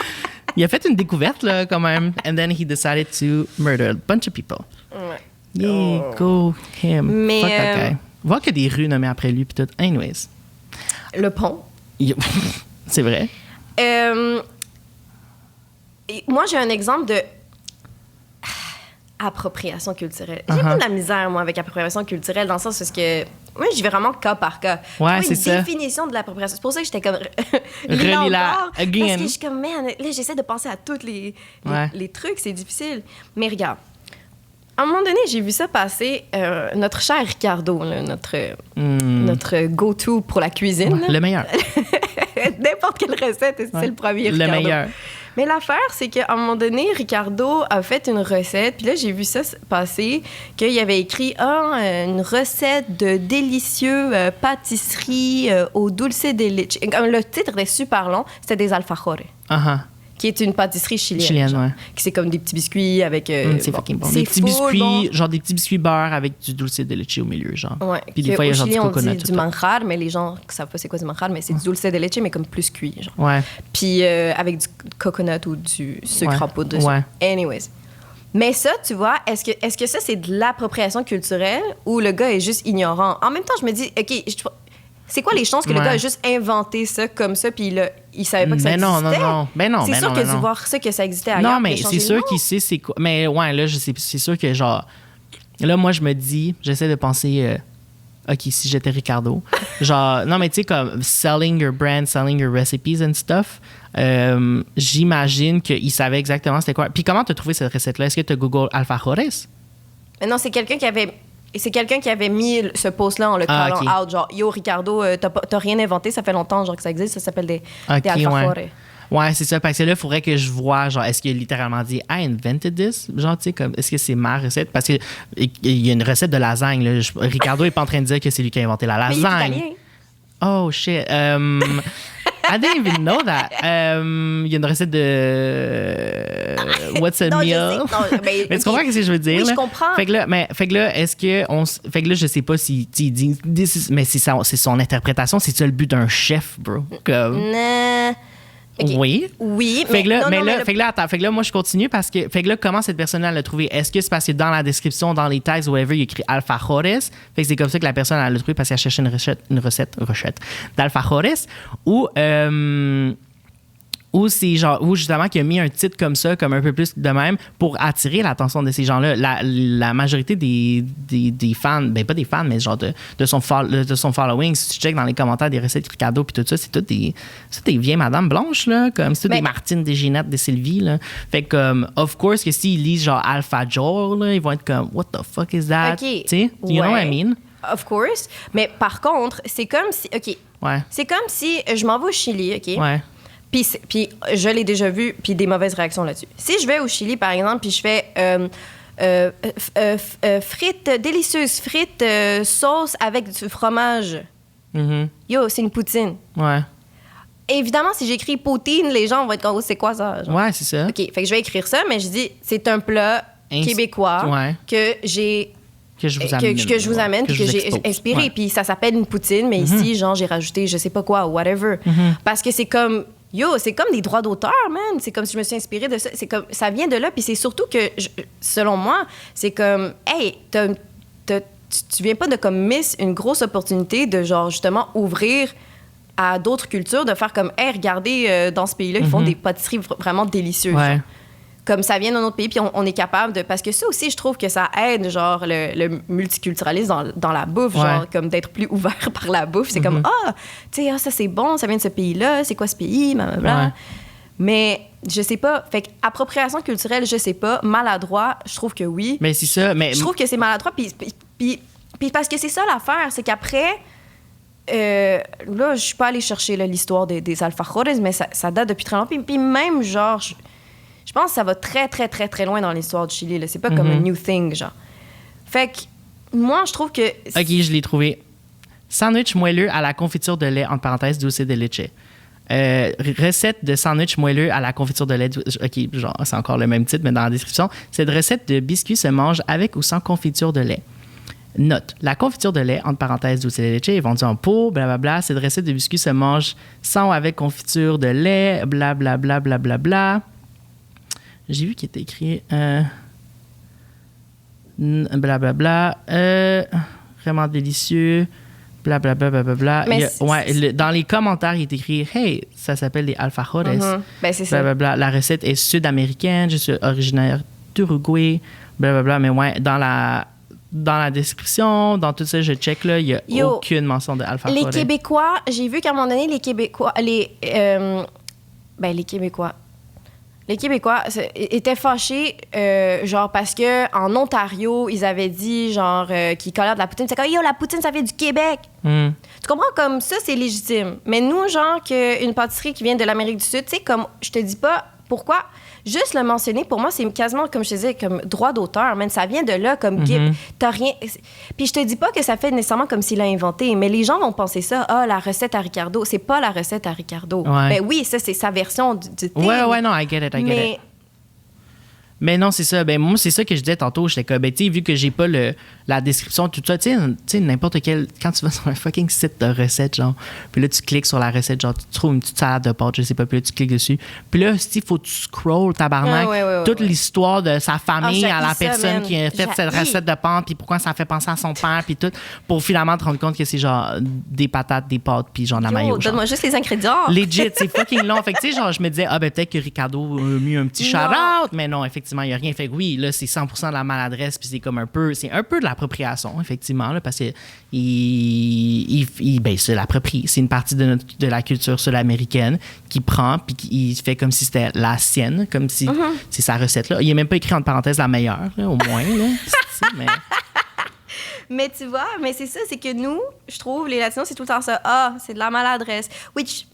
il a fait une découverte là quand même, and then he decided to murder a bunch of people. Go him. Mais fuck that guy. Voir qu'il y a des rues nommées après lui puis tout. Anyways. Le pont. C'est vrai. Moi, j'ai un exemple de appropriation culturelle. J'ai pas de la misère, moi, avec appropriation culturelle, dans le sens où moi, j'y vais vraiment cas par cas. Ouais, c'est ça. Une définition de l'appropriation. C'est pour ça que j'étais comme... Relis-la again. Parce que je suis comme, man, là, j'essaie de penser à tous les trucs. C'est difficile. Mais regarde, à un moment donné, j'ai vu ça passer. Notre cher Ricardo, là, notre go-to pour la cuisine. Le meilleur. N'importe quelle recette, c'est le premier Ricardo. Le meilleur. Mais l'affaire, c'est qu'à un moment donné, Ricardo a fait une recette. Puis là, j'ai vu ça passer, qu'il avait écrit une recette de délicieux pâtisserie au dulce de leche. Le titre est super long. C'était des alfajores. Qui est une pâtisserie chilienne. Genre, qui c'est comme des petits biscuits avec... c'est fucking bon. Des petits biscuits, genre des petits biscuits beurre avec du dulce de leche au milieu, genre. Ouais. Puis des fois, il y a genre du coconut. On dit du manjar, mais les gens ne savent pas c'est quoi du manjar, mais c'est du dulce de leche, mais comme plus cuit, genre. Ouais. Puis avec du coconut ou du sucre en poudre dessus. Ouais. Anyways. Mais ça, tu vois, est-ce que ça, c'est de l'appropriation culturelle ou le gars est juste ignorant? En même temps, je me dis, OK, c'est quoi les chances que le gars a juste inventé ça comme ça puis il savait pas que ça existait? Non. C'est sûr qu'il a dû voir ça, que ça existait ailleurs. Non, mais c'est sûr qu'il sait c'est quoi. Mais ouais, là, c'est sûr que genre... Là, moi, je me dis, j'essaie de penser... OK, si j'étais Ricardo. Genre, non, mais tu sais, comme selling your brand, selling your recipes and stuff, j'imagine qu'il savait exactement c'était quoi. Puis comment t'as trouvé cette recette-là? Est-ce que t'as Google alfajores? Non, c'est quelqu'un qui avait mis ce post-là en le callant out. Genre, yo, Ricardo, t'as rien inventé, ça fait longtemps genre, que ça existe, ça s'appelle des alfajores. Ouais, c'est ça. Parce que là, il faudrait que je vois, genre, est-ce qu'il a littéralement dit I invented this? Genre, tu sais, comme, est-ce que c'est ma recette? Parce qu'il y a une recette de lasagne, là. Ricardo n'est pas en train de dire que c'est lui qui a inventé la lasagne. Mais il est italien. Oh, shit. I didn't even know that. Il y a une recette de What's a meal? Mais tu comprends ce que je veux dire? Oui, là? je comprends. Fait que là, est-ce que fait que là, je sais pas si tu dis mais c'est son interprétation, c'est ça le but d'un chef, bro? Comme... Okay. Oui. Fait que là, attends. Fait que là, moi, je continue parce que. Fait que là, comment cette personne-là l'a trouvé? Est-ce que c'est parce que dans la description, dans les tags, whatever, il y a écrit alfajores? Fait que c'est comme ça que la personne l'a trouvé parce qu'elle cherchait une recette d'alfajores? Ou c'est genre, ou justement qu'il a mis un titre comme ça, comme un peu plus de même, pour attirer l'attention de ces gens-là. La majorité des fans, ben pas des fans, mais genre de son following, si tu checkes dans les commentaires des recettes Ricardo puis tout ça, c'est toutes des vieilles madames blanches, là, comme c'est toutes des Martine, des Ginette, des Sylvie, là. Fait que, comme, of course, que s'ils lisent genre Alfajor, là, ils vont être comme, what the fuck is that? Okay. Tu sais, you know what I mean? Of course. Mais par contre, c'est comme si, c'est comme si je m'en vais au Chili, OK? Ouais. Puis je l'ai déjà vu, puis des mauvaises réactions là-dessus. Si je vais au Chili, par exemple, puis je fais frites, délicieuses frites, sauce avec du fromage. Mm-hmm. Yo, c'est une poutine. Ouais. Évidemment, si j'écris poutine, les gens vont être comme, c'est quoi ça? Genre? Ouais, c'est ça. OK, fait que je vais écrire ça, mais je dis, c'est un plat québécois que j'ai... Que je vous amène, puis que j'ai inspiré. Puis ça s'appelle une poutine, mais ici, genre, j'ai rajouté je sais pas quoi, whatever. Parce que c'est comme... Yo, c'est comme des droits d'auteur, man. C'est comme si je me suis inspirée de ça. C'est comme, ça vient de là. Puis c'est surtout que, selon moi, c'est comme, hey, tu viens pas de comme miss une grosse opportunité de genre justement ouvrir à d'autres cultures, de faire comme, hey, regardez, dans ce pays-là, ils font des pâtisseries vraiment délicieuses. Ouais. comme ça vient d'un autre pays, puis on est capable de... Parce que ça aussi, je trouve que ça aide, genre, le multiculturalisme dans la bouffe, genre, comme d'être plus ouvert par la bouffe. C'est comme, tu sais, ça c'est bon, ça vient de ce pays-là, c'est quoi ce pays, blablabla. Ouais. Mais je sais pas. Fait qu'appropriation culturelle, je sais pas. Maladroit, je trouve que oui. Mais c'est ça. Mais... Je trouve que c'est maladroit, puis parce que c'est ça l'affaire, c'est qu'après... là, je suis pas allée chercher là, l'histoire des alfajores, mais ça date depuis très longtemps. Puis même, genre... Je pense que ça va très, très, très, très loin dans l'histoire du Chili. Là. C'est pas comme un new thing, genre. Fait que moi, je trouve que... OK, je l'ai trouvé. Sandwich moelleux à la confiture de lait, entre parenthèses, dulce de leche. Recette de sandwich moelleux à la confiture de lait. OK, genre, c'est encore le même titre, mais dans la description. Cette recette de biscuits se mange avec ou sans confiture de lait. Note, la confiture de lait, entre parenthèses, dulce de leche, est vendue en pot, blablabla. Cette recette de biscuits se mange sans ou avec confiture de lait, blablabla, blablabla. J'ai vu qu'il était écrit blablabla, vraiment délicieux, blablabla, blablabla. Dans les commentaires, il est écrit « Hey, ça s'appelle des alfajores. Ben, c'est ça. Blablabla. La recette est sud-américaine, je suis originaire d'Uruguay, blablabla. Mais ouais, dans la description, dans tout ça, je check, là, il n'y a aucune mention de alfajores. Les Québécois, j'ai vu qu'à un moment donné, les Québécois étaient fâchés, genre, parce que en Ontario, ils avaient dit, genre, qu'ils collaient de la poutine. C'est comme, yo, la poutine, ça vient du Québec. Tu comprends? Comme ça, c'est légitime. Mais nous, genre, qu'une pâtisserie qui vient de l'Amérique du Sud, tu sais, comme, je te dis pas pourquoi. Juste le mentionner, pour moi, c'est quasiment, comme je te disais, comme droit d'auteur. Man, ça vient de là, comme t'as rien... Puis je te dis pas que ça fait nécessairement comme s'il l'a inventé, mais les gens vont penser ça, la recette à Ricardo. C'est pas la recette à Ricardo. Ouais. Ben oui, ça, c'est sa version du thing. Ouais, non, I get it. Mais non, c'est ça. Ben moi, c'est ça que je disais tantôt. J'étais comme, ben, tu sais, vu que j'ai pas la description, tout ça, tu sais, n'importe quel... Quand tu vas sur un fucking site de recettes, genre, puis là, tu cliques sur la recette, genre, tu trouves une petite salade de pâtes, je sais pas, puis là, tu cliques dessus. Puis là, il faut que tu scrolls, tabarnak, toute l'histoire de sa famille à la personne qui a fait cette recette de pâtes, puis pourquoi ça fait penser à son père, puis tout, pour finalement te rendre compte que c'est genre des patates, des pâtes, puis genre de la mayo. Donne-moi juste les ingrédients. Legit, c'est fucking long. Fait que, tu sais, genre, je me disais, ben, peut-être que Ricardo a mis un petit shout-out, mais non, effectivement, il n'y a rien. Fait que oui, là, c'est 100% de la maladresse, puis c'est comme un peu de l'appropriation, effectivement, là, parce que ben, c'est l'approprie. C'est une partie de la culture sud-américaine qui prend, puis qui fait comme si c'était la sienne, comme si c'est sa recette-là. Il n'est même pas écrit entre parenthèses la meilleure, là, au moins, là. Mais... Mais tu vois, mais c'est ça, c'est que nous, je trouve, les Latinos, c'est tout le temps ça. C'est de la maladresse. Which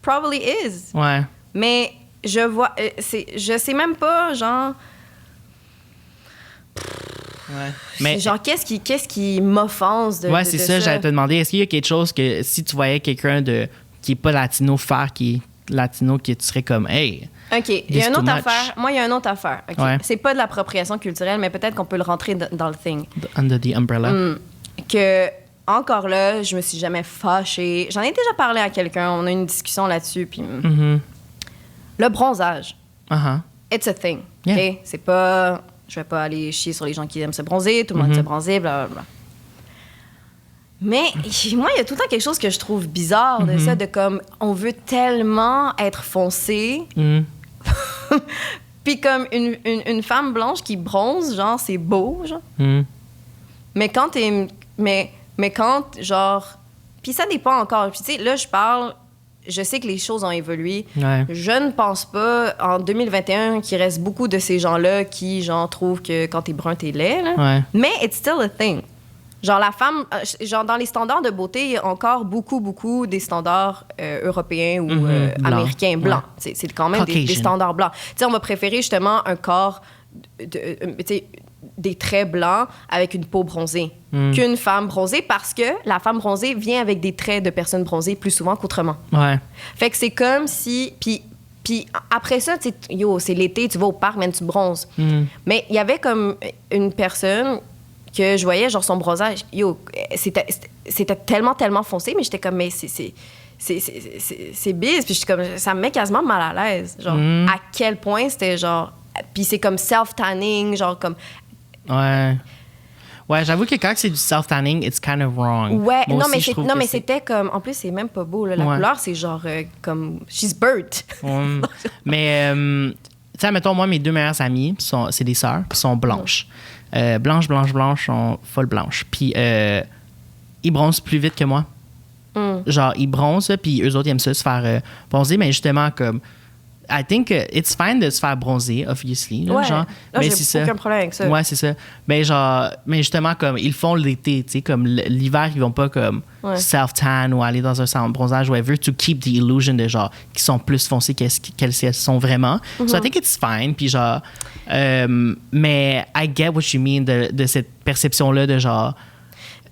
probably is. Ouais. Mais je vois, je sais même pas, genre... Ouais. Mais genre, qu'est-ce qui m'offense de c'est ça, j'allais te demander, est-ce qu'il y a quelque chose que si tu voyais quelqu'un qui est pas latino faire, qui est latino, que tu serais comme, hey... OK, il y a une autre affaire. Moi, il y a une autre affaire. Okay. Ouais. C'est pas de l'appropriation culturelle, mais peut-être qu'on peut le rentrer dans le thing. Under the umbrella. Que, encore là, je me suis jamais fâchée. J'en ai déjà parlé à quelqu'un, on a eu une discussion là-dessus, puis... Le bronzage. It's a thing. Yeah. OK? C'est pas... Je vais pas aller chier sur les gens qui aiment se bronzer, tout le monde aime se bronzer, blablabla. Mais moi, il y a tout le temps quelque chose que je trouve bizarre de ça, de comme, on veut tellement être foncé. Puis comme une femme blanche qui bronze, genre, c'est beau, genre. Mais quand t'es... Mais quand, genre... Puis ça dépend encore. Puis tu sais, là, je sais que les choses ont évolué. Ouais. Je ne pense pas, en 2021, qu'il reste beaucoup de ces gens-là qui, genre, trouvent que quand t'es brun, t'es laid, là. Ouais. Mais it's still a thing. Genre, la femme... Genre, dans les standards de beauté, il y a encore beaucoup des standards européens ou américains blancs. Ouais. C'est quand même des standards blancs. Tu sais, on va préférer, justement, un corps... des traits blancs avec une peau bronzée qu'une femme bronzée, parce que la femme bronzée vient avec des traits de personnes bronzées plus souvent qu'autrement. Ouais. Fait que c'est comme si... Puis après ça, tu sais, c'est l'été, tu vas au parc, même tu bronzes. Mais il y avait comme une personne que je voyais, genre son bronzage, c'était tellement foncé, mais j'étais comme, mais c'est bise. Puis j'étais comme, ça me met quasiment mal à l'aise. Genre, à quel point c'était genre... Puis c'est comme self-tanning, genre comme... Ouais, j'avoue que quand c'est du self-tanning, it's kind of wrong. Ouais, mais c'était comme... En plus, c'est même pas beau, là. La couleur, c'est genre comme... She's burnt. Mais sais, mettons, moi, mes 2 meilleures amies, c'est des sœurs, puis sont blanches. Blanches, sont folles blanches. Puis ils bronzent plus vite que moi. Genre, ils bronzent, puis eux autres, ils aiment ça, se faire bronzer, mais justement, comme... I think it's fine de se faire bronzer, obviously. Là, ouais. genre, Là, mais j'ai aucun problème avec ça. Ouais, c'est ça. Mais genre, mais justement, comme, ils font l'été, tu sais, comme l'hiver, ils vont pas comme self-tan ou aller dans un salon de bronzage, whatever, to keep the illusion de genre, qu'ils sont plus foncés qu'elles sont vraiment. So I think it's fine, puis genre, mais I get what you mean de cette perception-là de genre,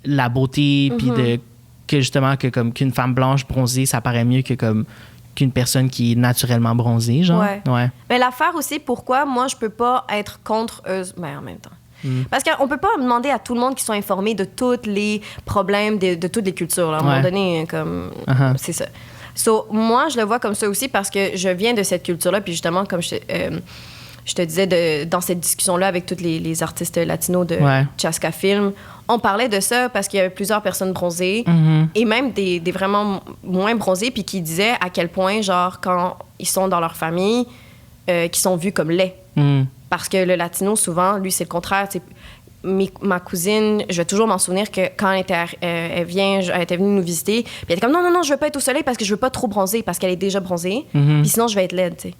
la beauté, puis de, que justement, que comme qu'une femme blanche bronzée, ça paraît mieux que comme, qu'une personne qui est naturellement bronzée, genre. Ouais. Mais l'affaire aussi, pourquoi moi, je peux pas être contre eux, mais en même temps. Parce qu'on peut pas demander à tout le monde qui sont informés de tous les problèmes de toutes les cultures. Là. À un moment donné, comme... C'est ça. So, moi, je le vois comme ça aussi parce que je viens de cette culture-là. Puis justement, comme je te disais, dans cette discussion-là avec tous les artistes latinos de Chaska Film, on parlait de ça parce qu'il y avait plusieurs personnes bronzées et même des vraiment moins bronzées, puis qui disaient à quel point, genre, quand ils sont dans leur famille, qui sont vus comme laids. Parce que le latino, souvent, lui, c'est le contraire. Ma cousine, je vais toujours m'en souvenir que quand elle était venue nous visiter, puis elle était comme non, je veux pas être au soleil parce que je veux pas trop bronzer parce qu'elle est déjà bronzée, puis sinon je vais être laide, tu sais.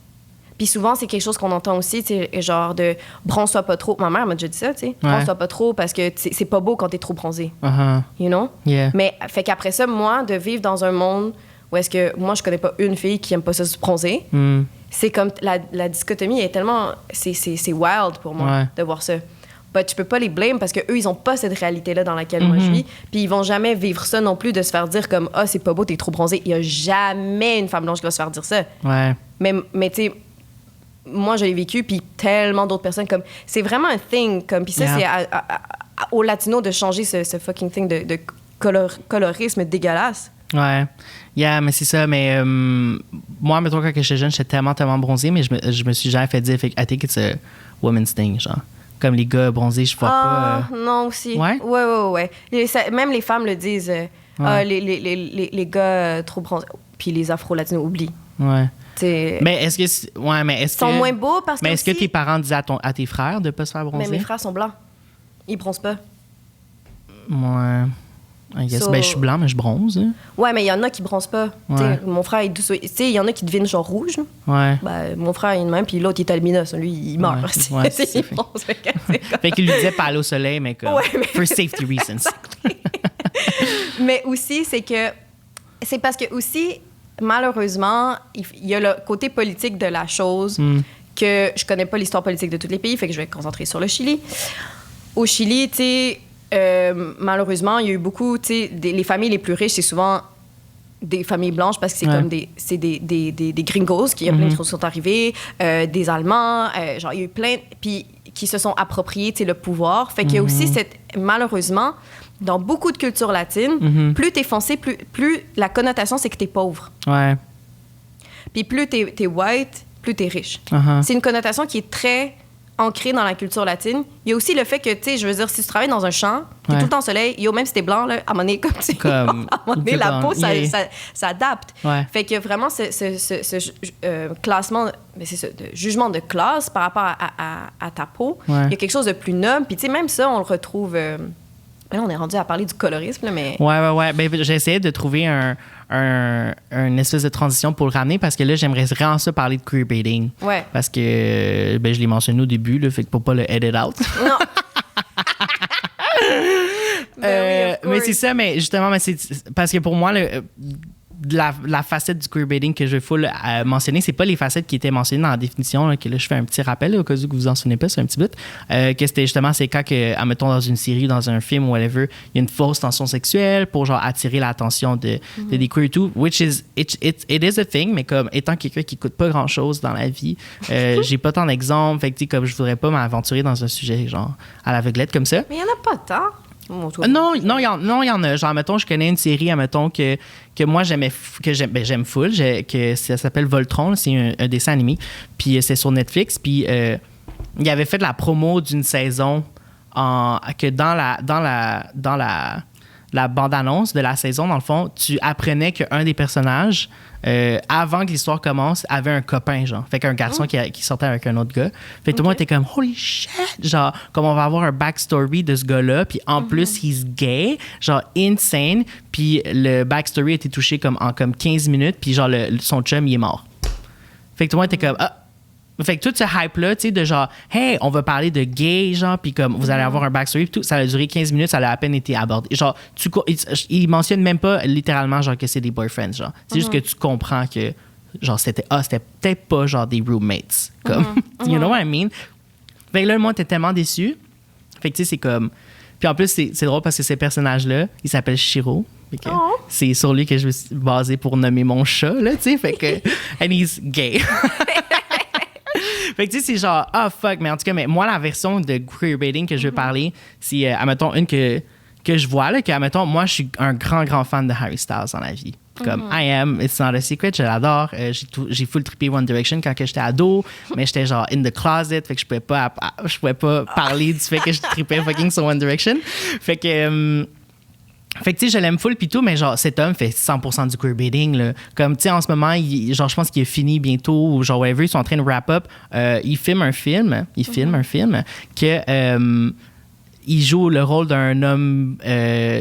Puis souvent, c'est quelque chose qu'on entend aussi, tu sais, genre de bronze-toi pas trop. Ma mère m'a déjà dit ça, tu sais. Bronze-toi pas trop parce que c'est pas beau quand t'es trop bronzé. You know? Yeah. Mais fait qu'après ça, moi, de vivre dans un monde où est-ce que moi, je connais pas une fille qui aime pas ça se bronzer, c'est comme la dichotomie est tellement. C'est wild pour moi de voir ça. But tu peux pas les blâmer parce qu'eux, ils ont pas cette réalité-là dans laquelle moi je vis. Puis ils vont jamais vivre ça non plus de se faire dire comme ah, c'est pas beau, t'es trop bronzé. Il y a jamais une femme blanche qui va se faire dire ça. Ouais. Mais tu sais, moi, je l'ai vécu, puis tellement d'autres personnes. Comme, c'est vraiment un thing. Comme, puis ça, c'est aux Latinos de changer ce fucking thing de colorisme dégueulasse. Ouais. Yeah, mais c'est ça. Mais moi, mettons, quand j'étais jeune, j'étais tellement bronzé, mais je me suis jamais fait dire, fait I think it's a woman's thing, genre. Comme les gars bronzés, je vois pas... non, aussi. Ouais? Ouais. Même les femmes le disent. Les gars trop bronzés. Puis les afro-latinos oublient. Ouais. T'sais, mais est-ce que... Ils sont moins beaux parce que... Mais est-ce que tes parents disaient à tes frères de pas se faire bronzer? Mais mes frères sont blancs. Ils bronzent pas. Ouais. I guess. Ben, je suis blanc, mais je bronze. Hein. Ouais, mais il y en a qui bronzent pas. Ouais. Mon frère, il y en a qui deviennent genre rouge. Ouais. Ben, mon frère, il est de même, puis l'autre, il est albinos. Lui, il meurt. Ouais, il bronze. Fait qu'il lui disait pas aller au soleil, mais comme... For safety reasons. Mais aussi, c'est parce que aussi... Malheureusement, il y a le côté politique de la chose que je connais pas l'histoire politique de tous les pays, fait que je vais me concentrer sur le Chili. Au Chili, tu sais, malheureusement, il y a eu beaucoup, tu sais, les familles les plus riches, c'est souvent des familles blanches parce que c'est comme des gringos qui sont arrivés, des Allemands, genre il y a eu plein, puis qui se sont appropriés, tu sais, le pouvoir. Fait qu'il y a aussi malheureusement, dans beaucoup de cultures latines, plus t'es foncé, plus la connotation, c'est que t'es pauvre. Ouais. Puis plus t'es white, plus t'es riche. C'est une connotation qui est très ancrée dans la culture latine. Il y a aussi le fait que, tu sais, je veux dire, si tu travailles dans un champ, t'es tout le temps au soleil, même si t'es blanc, là, à un moment donné, à un moment donné, la peau, ça adapte. Ouais. Fait que vraiment, ce classement, mais c'est ça, de jugement de classe par rapport à ta peau, il y a quelque chose de plus noble. Puis, tu sais, même ça, on le retrouve... Là, on est rendu à parler du colorisme, là, mais... Ouais. Ben, j'ai essayé de trouver une espèce de transition pour le ramener parce que là, j'aimerais vraiment ça parler de queerbaiting. Ouais. Parce que, ben, je l'ai mentionné au début, là, fait que pour pas le edit out. Non. Mais c'est ça, mais justement, c'est parce que pour moi, la facette du queerbaiting que je veux mentionner, c'est pas les facettes qui étaient mentionnées dans la définition, là, que là, je fais un petit rappel, là, au cas où vous vous en souvenez pas, c'est un petit bout, que c'était justement, c'est quand, admettons, dans une série, dans un film, whatever, il y a une fausse tension sexuelle pour, genre, attirer l'attention de des queer et tout, which is, it is a thing, mais comme étant quelqu'un qui coûte pas grand-chose dans la vie, j'ai pas tant d'exemples, fait que, comme je voudrais pas m'aventurer dans un sujet, genre, à l'aveuglette comme ça. Mais il y en a pas tant. Non, il y en a. Genre, mettons, je connais une série, admettons, que moi, j'aime full, que ça s'appelle Voltron, c'est un dessin animé, puis c'est sur Netflix, puis il avait fait la promo d'une saison que dans la bande-annonce de la saison, dans le fond, tu apprenais qu'un des personnages, avant que l'histoire commence, avait un copain, genre. Fait qu'un garçon qui sortait avec un autre gars. Fait que tout le monde était comme, holy shit! Genre, comme on va avoir un backstory de ce gars-là, puis en plus, he's gay, genre, insane. Puis le backstory a été touché en 15 minutes, puis genre, son chum, il est mort. Fait que tout le monde était comme, ah! Fait que tout ce hype-là, tu sais, de genre, hey, on va parler de gay, genre, puis comme vous allez avoir un backstory, puis tout, ça a duré 15 minutes, ça a à peine été abordé. Genre, il mentionne même pas littéralement, genre, que c'est des boyfriends, genre. C'est juste que tu comprends que, genre, c'était peut-être pas, genre, des roommates. Comme, you know what I mean? Fait que là, le monde était tellement déçu. Fait que, tu sais, c'est comme. Puis en plus, c'est drôle parce que ces personnages-là, ils s'appellent Shiro. C'est sur lui que je me suis basée pour nommer mon chat, là, tu sais. Fait que. And he's gay. Fait que tu sais, c'est genre, fuck, mais en tout cas, mais moi, la version de queerbaiting que je veux parler, c'est, admettons, une que je vois, là, que, admettons, moi, je suis un grand fan de Harry Styles dans la vie. Comme, I am, it's not a secret, je l'adore. J'ai full trippé One Direction quand j'étais ado, mais j'étais genre in the closet, fait que je pouvais pas parler du fait que je trippais fucking sur One Direction. Fait que tu sais, je l'aime full pis tout, mais genre, cet homme fait 100% du queerbaiting, là. Comme, tu sais, en ce moment, genre, je pense qu'il est fini bientôt, ou genre, whatever, ils sont en train de wrap up. Il filme un film que il joue le rôle d'un homme,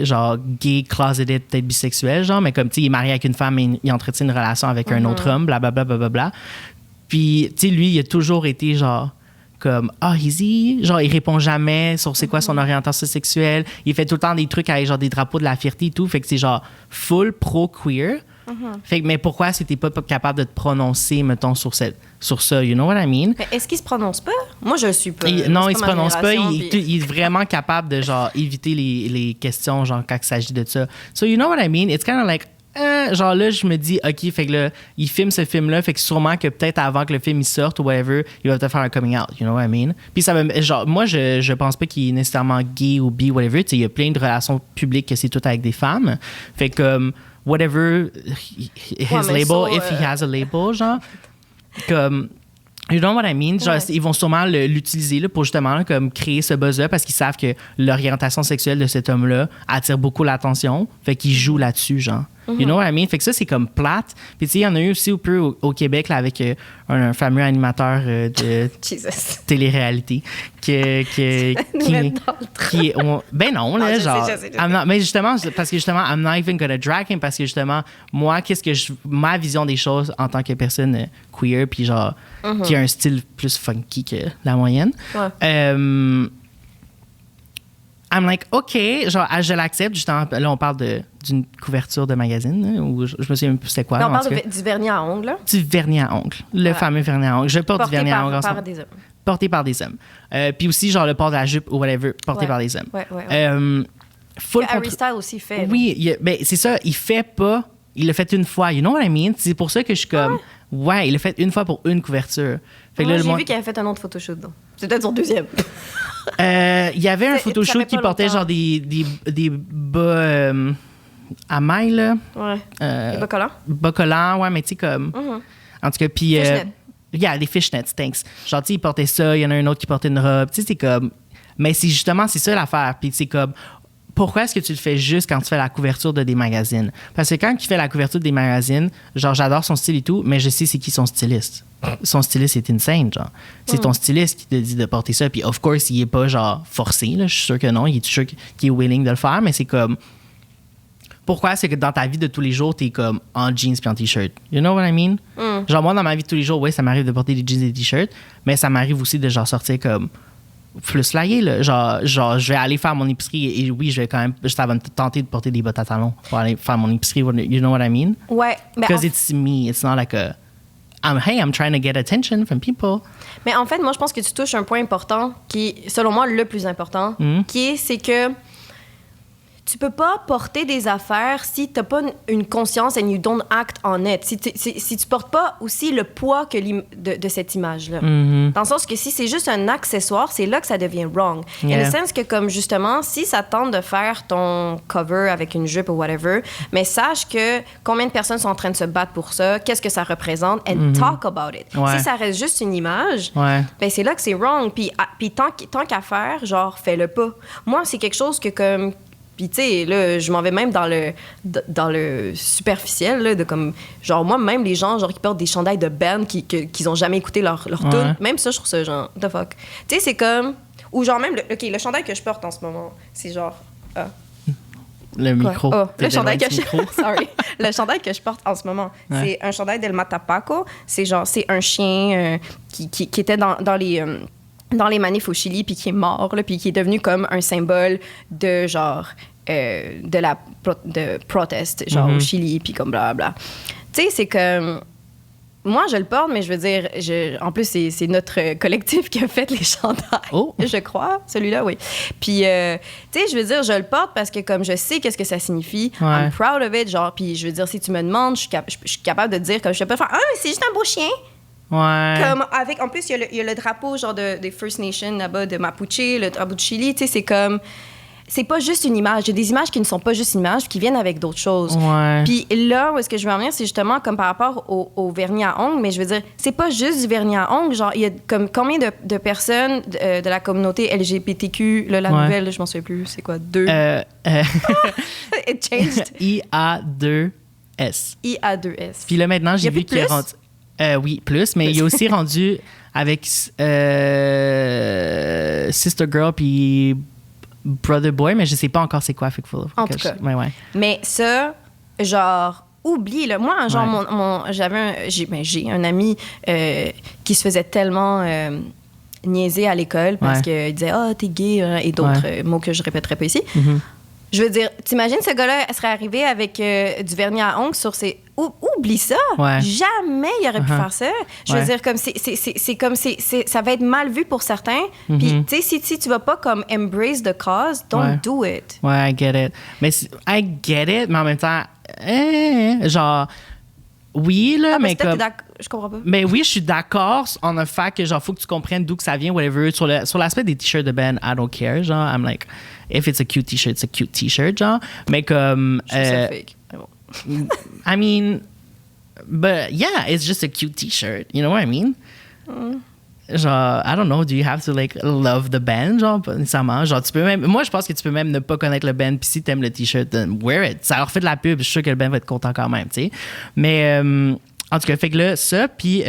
genre, gay, closeted, peut-être bisexuel, genre, mais comme, tu sais, il est marié avec une femme et il entretient une relation avec un autre homme, blablabla, blablabla. Puis, tu sais, lui, il a toujours été, genre, comme easy, genre il répond jamais sur c'est quoi son orientation sexuelle, il fait tout le temps des trucs avec genre des drapeaux de la fierté et tout, fait que c'est genre full pro queer. Fait que, mais pourquoi c'était pas capable de te prononcer, mettons, sur ça, you know what I mean? Mais est-ce qu'il se prononce pas? Moi, je le suis pas. Non, il se prononce pas. Il est vraiment capable de, genre, éviter les questions, genre, quand il s'agit de ça. So, you know what I mean? It's kind of like, genre là, je me dis, OK, fait que là, il filme ce film-là, fait que sûrement que peut-être avant que le film il sorte ou whatever, il va te faire un coming out, you know what I mean? Puis ça me, genre, moi, je pense pas qu'il est nécessairement gay ou bi, whatever. Tu sais, il y a plein de relations publiques que c'est tout avec des femmes. Fait que, whatever, his label, if he has a label, genre, comme. You know what I mean? Genre, ils vont sûrement l'utiliser là, pour justement là, comme créer ce buzz-là parce qu'ils savent que l'orientation sexuelle de cet homme-là attire beaucoup l'attention. Fait qu'ils jouent là-dessus, genre. You know what I mean? Fait que ça, c'est comme plate. Puis tu sais, il y en a eu aussi un peu au Québec là, avec un fameux animateur de télé-réalité ben non, là, genre. Mais justement, parce que justement, I'm not even gonna drag him parce que justement, moi, ma vision des choses en tant que personne queer, puis genre, qui a un style plus funky que la moyenne. I'm like, OK, genre, je l'accepte. Justement, là, on parle d'une couverture de magazine, là, où je me souviens même plus c'était quoi. Non, on parle du vernis à ongles. Là. Du vernis à ongles. Le fameux vernis à ongles. Je porte du vernis à ongles. Porté par des hommes. Puis aussi, genre, le port de la jupe ou whatever, porté par des hommes. Harry Styles aussi fait. Oui, ben, c'est ça. Il l'a fait une fois. You know what I mean? C'est pour ça que je suis comme... Ouais, il l'a fait une fois pour une couverture. Fait j'ai vu qu'il avait fait un autre photoshoot. C'est peut-être son deuxième. Il y avait un photoshoot qui portait genre des bas à mailles, là. Ouais. Des bas collants? Bas collants, ouais, mais tu sais, comme... En tout cas, puis... yeah, des fishnets, thanks. Genre, tu sais, il portait ça, il y en a un autre qui portait une robe. Tu sais, c'est comme... Mais c'est justement, c'est ça l'affaire. Puis c'est comme... Pourquoi est-ce que tu le fais juste quand tu fais la couverture de des magazines? Parce que quand il fait la couverture des magazines, genre, j'adore son style et tout, mais je sais c'est qui son styliste. Son styliste est insane, genre. C'est ton styliste qui te dit de porter ça. Puis, of course, il est pas, genre, forcé, là. Je suis sûr que non. Il est sûr qu'il est willing de le faire, mais c'est comme... Pourquoi c'est que dans ta vie de tous les jours, t'es comme en jeans puis en t-shirt? You know what I mean? Genre, moi, dans ma vie de tous les jours, ouais, ça m'arrive de porter des jeans et des t-shirts, mais ça m'arrive aussi de, genre, sortir comme... plus lagué, là. Genre, je vais aller faire mon épicerie et oui, je vais quand même... Ça va me tenter de porter des bottes à talons pour aller faire mon épicerie. You know what I mean? Ouais. Because it's me. It's not like a... I'm trying to get attention from people. Mais en fait, moi, je pense que tu touches un point important qui est, selon moi, le plus important, c'est que tu peux pas porter des affaires si t'as pas une conscience and you don't act on it. Si tu portes pas aussi le poids de cette image-là. Dans le sens que si c'est juste un accessoire, c'est là que ça devient wrong. In the sense que, comme justement, si ça tente de faire ton cover avec une jupe ou whatever, mais sache que combien de personnes sont en train de se battre pour ça, qu'est-ce que ça représente, and talk about it. Ouais. Si ça reste juste une image, ben c'est là que c'est wrong. Puis tant qu'à faire, genre, fais-le pas. Moi, c'est quelque chose que, comme... Puis, tu sais, là, je m'en vais même dans le superficiel, là, de comme... Genre, moi, même les gens, genre, qui portent des chandails de band qu'ils ont jamais écouté leur tune, même ça, je trouve ça, genre, the fuck. Tu sais, c'est comme... Ou genre, même, le chandail que je porte en ce moment, c'est genre... Le micro. Oh, le chandail que Sorry. Le chandail que je porte en ce moment, c'est un chandail d'El Matapaco. C'est genre, c'est un chien qui était dans les manifs au Chili, puis qui est mort, là, puis qui est devenu comme un symbole de genre... de protest, genre au Chili, puis comme blablabla. Tu sais, c'est comme... Moi, je le porte, mais je veux dire... en plus, c'est notre collectif qui a fait les chandails, je crois. Celui-là, oui. Puis, tu sais, je veux dire, je le porte parce que comme je sais qu'est-ce que ça signifie, I'm proud of it, genre... Puis, je veux dire, si tu me demandes, je suis capable de te dire, comme je peux faire « Ah, mais c'est juste un beau chien! » Comme avec, en plus, il y a le drapeau, genre, des First Nations, là-bas, de Mapuche, le drapeau du Chili, tu sais, c'est comme... C'est pas juste une image. Il y a des images qui ne sont pas juste une image, qui viennent avec d'autres choses. Puis là, où est-ce que je veux en venir, c'est justement comme par rapport au vernis à ongles, mais je veux dire, c'est pas juste du vernis à ongles. Genre, il y a comme combien de personnes de la communauté LGBTQ, là, la nouvelle, je m'en souviens plus, c'est quoi, 2? It changed. IA2S. IA2S. Puis là, maintenant, j'ai vu qu'il est rendu... oui, plus, mais il est aussi rendu avec Sister Girl puis Brother Boy, mais je sais pas encore c'est quoi. Fait qu'il faut en tout cas. Ouais. Mais ça, genre, oublie. Là. Moi, genre, j'ai un ami qui se faisait tellement niaiser à l'école parce qu'il disait « Ah, t'es gay » et d'autres mots que je répéterai pas ici. Je veux dire, t'imagines ce gars-là serait arrivé avec du vernis à ongles sur ses... Oublie ça! Jamais il aurait pu faire ça. Je veux dire, comme c'est comme ça va être mal vu pour certains. Puis, tu sais, si tu vas pas comme embrace the cause, don't do it. Ouais, I get it. Mais mais en même temps, genre, oui, là, mais comme... Je comprends pas. Mais oui, je suis d'accord en le fait que, genre, faut que tu comprennes d'où que ça vient, whatever. Sur l'aspect des t-shirts de Ben, I don't care, genre, I'm like, if it's a cute t-shirt, it's a cute t-shirt, genre. Mais comme... Je trouve ça fake. I mean, but yeah, it's just a cute t-shirt. You know what I mean? Genre, I don't know, do you have to like love the band, genre, pas nécessairement. Genre, tu peux même, moi, je pense que tu peux même ne pas connaître le band, puis si t'aimes le t-shirt, then wear it. Ça leur fait de la pub, je suis sûr que le band va être content quand même, tu sais. Mais, en tout cas, fait que là, ça, puis,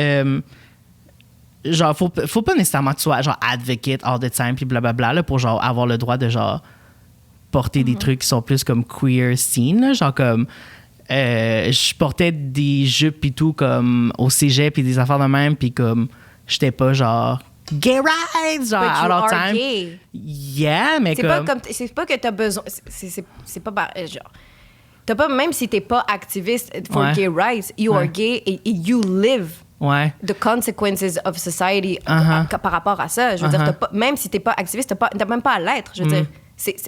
genre, faut pas nécessairement que tu sois, genre, advocate all the time, puis blablabla, là, pour, genre, avoir le droit de, genre, porter des trucs qui sont plus comme queer scene, là, genre, comme... je portais des jupes pis tout comme au cégep pis des affaires de même pis comme j'étais pas genre gay rights genre But all the time. Gay. Yeah, mais c'est pas que t'as besoin c'est pas genre t'as pas, même si t'es pas activiste for gay rights, you are gay et you live the consequences of society par rapport à ça. Je veux dire, même si t'es pas activiste, t'as même pas à l'être. Je veux dire,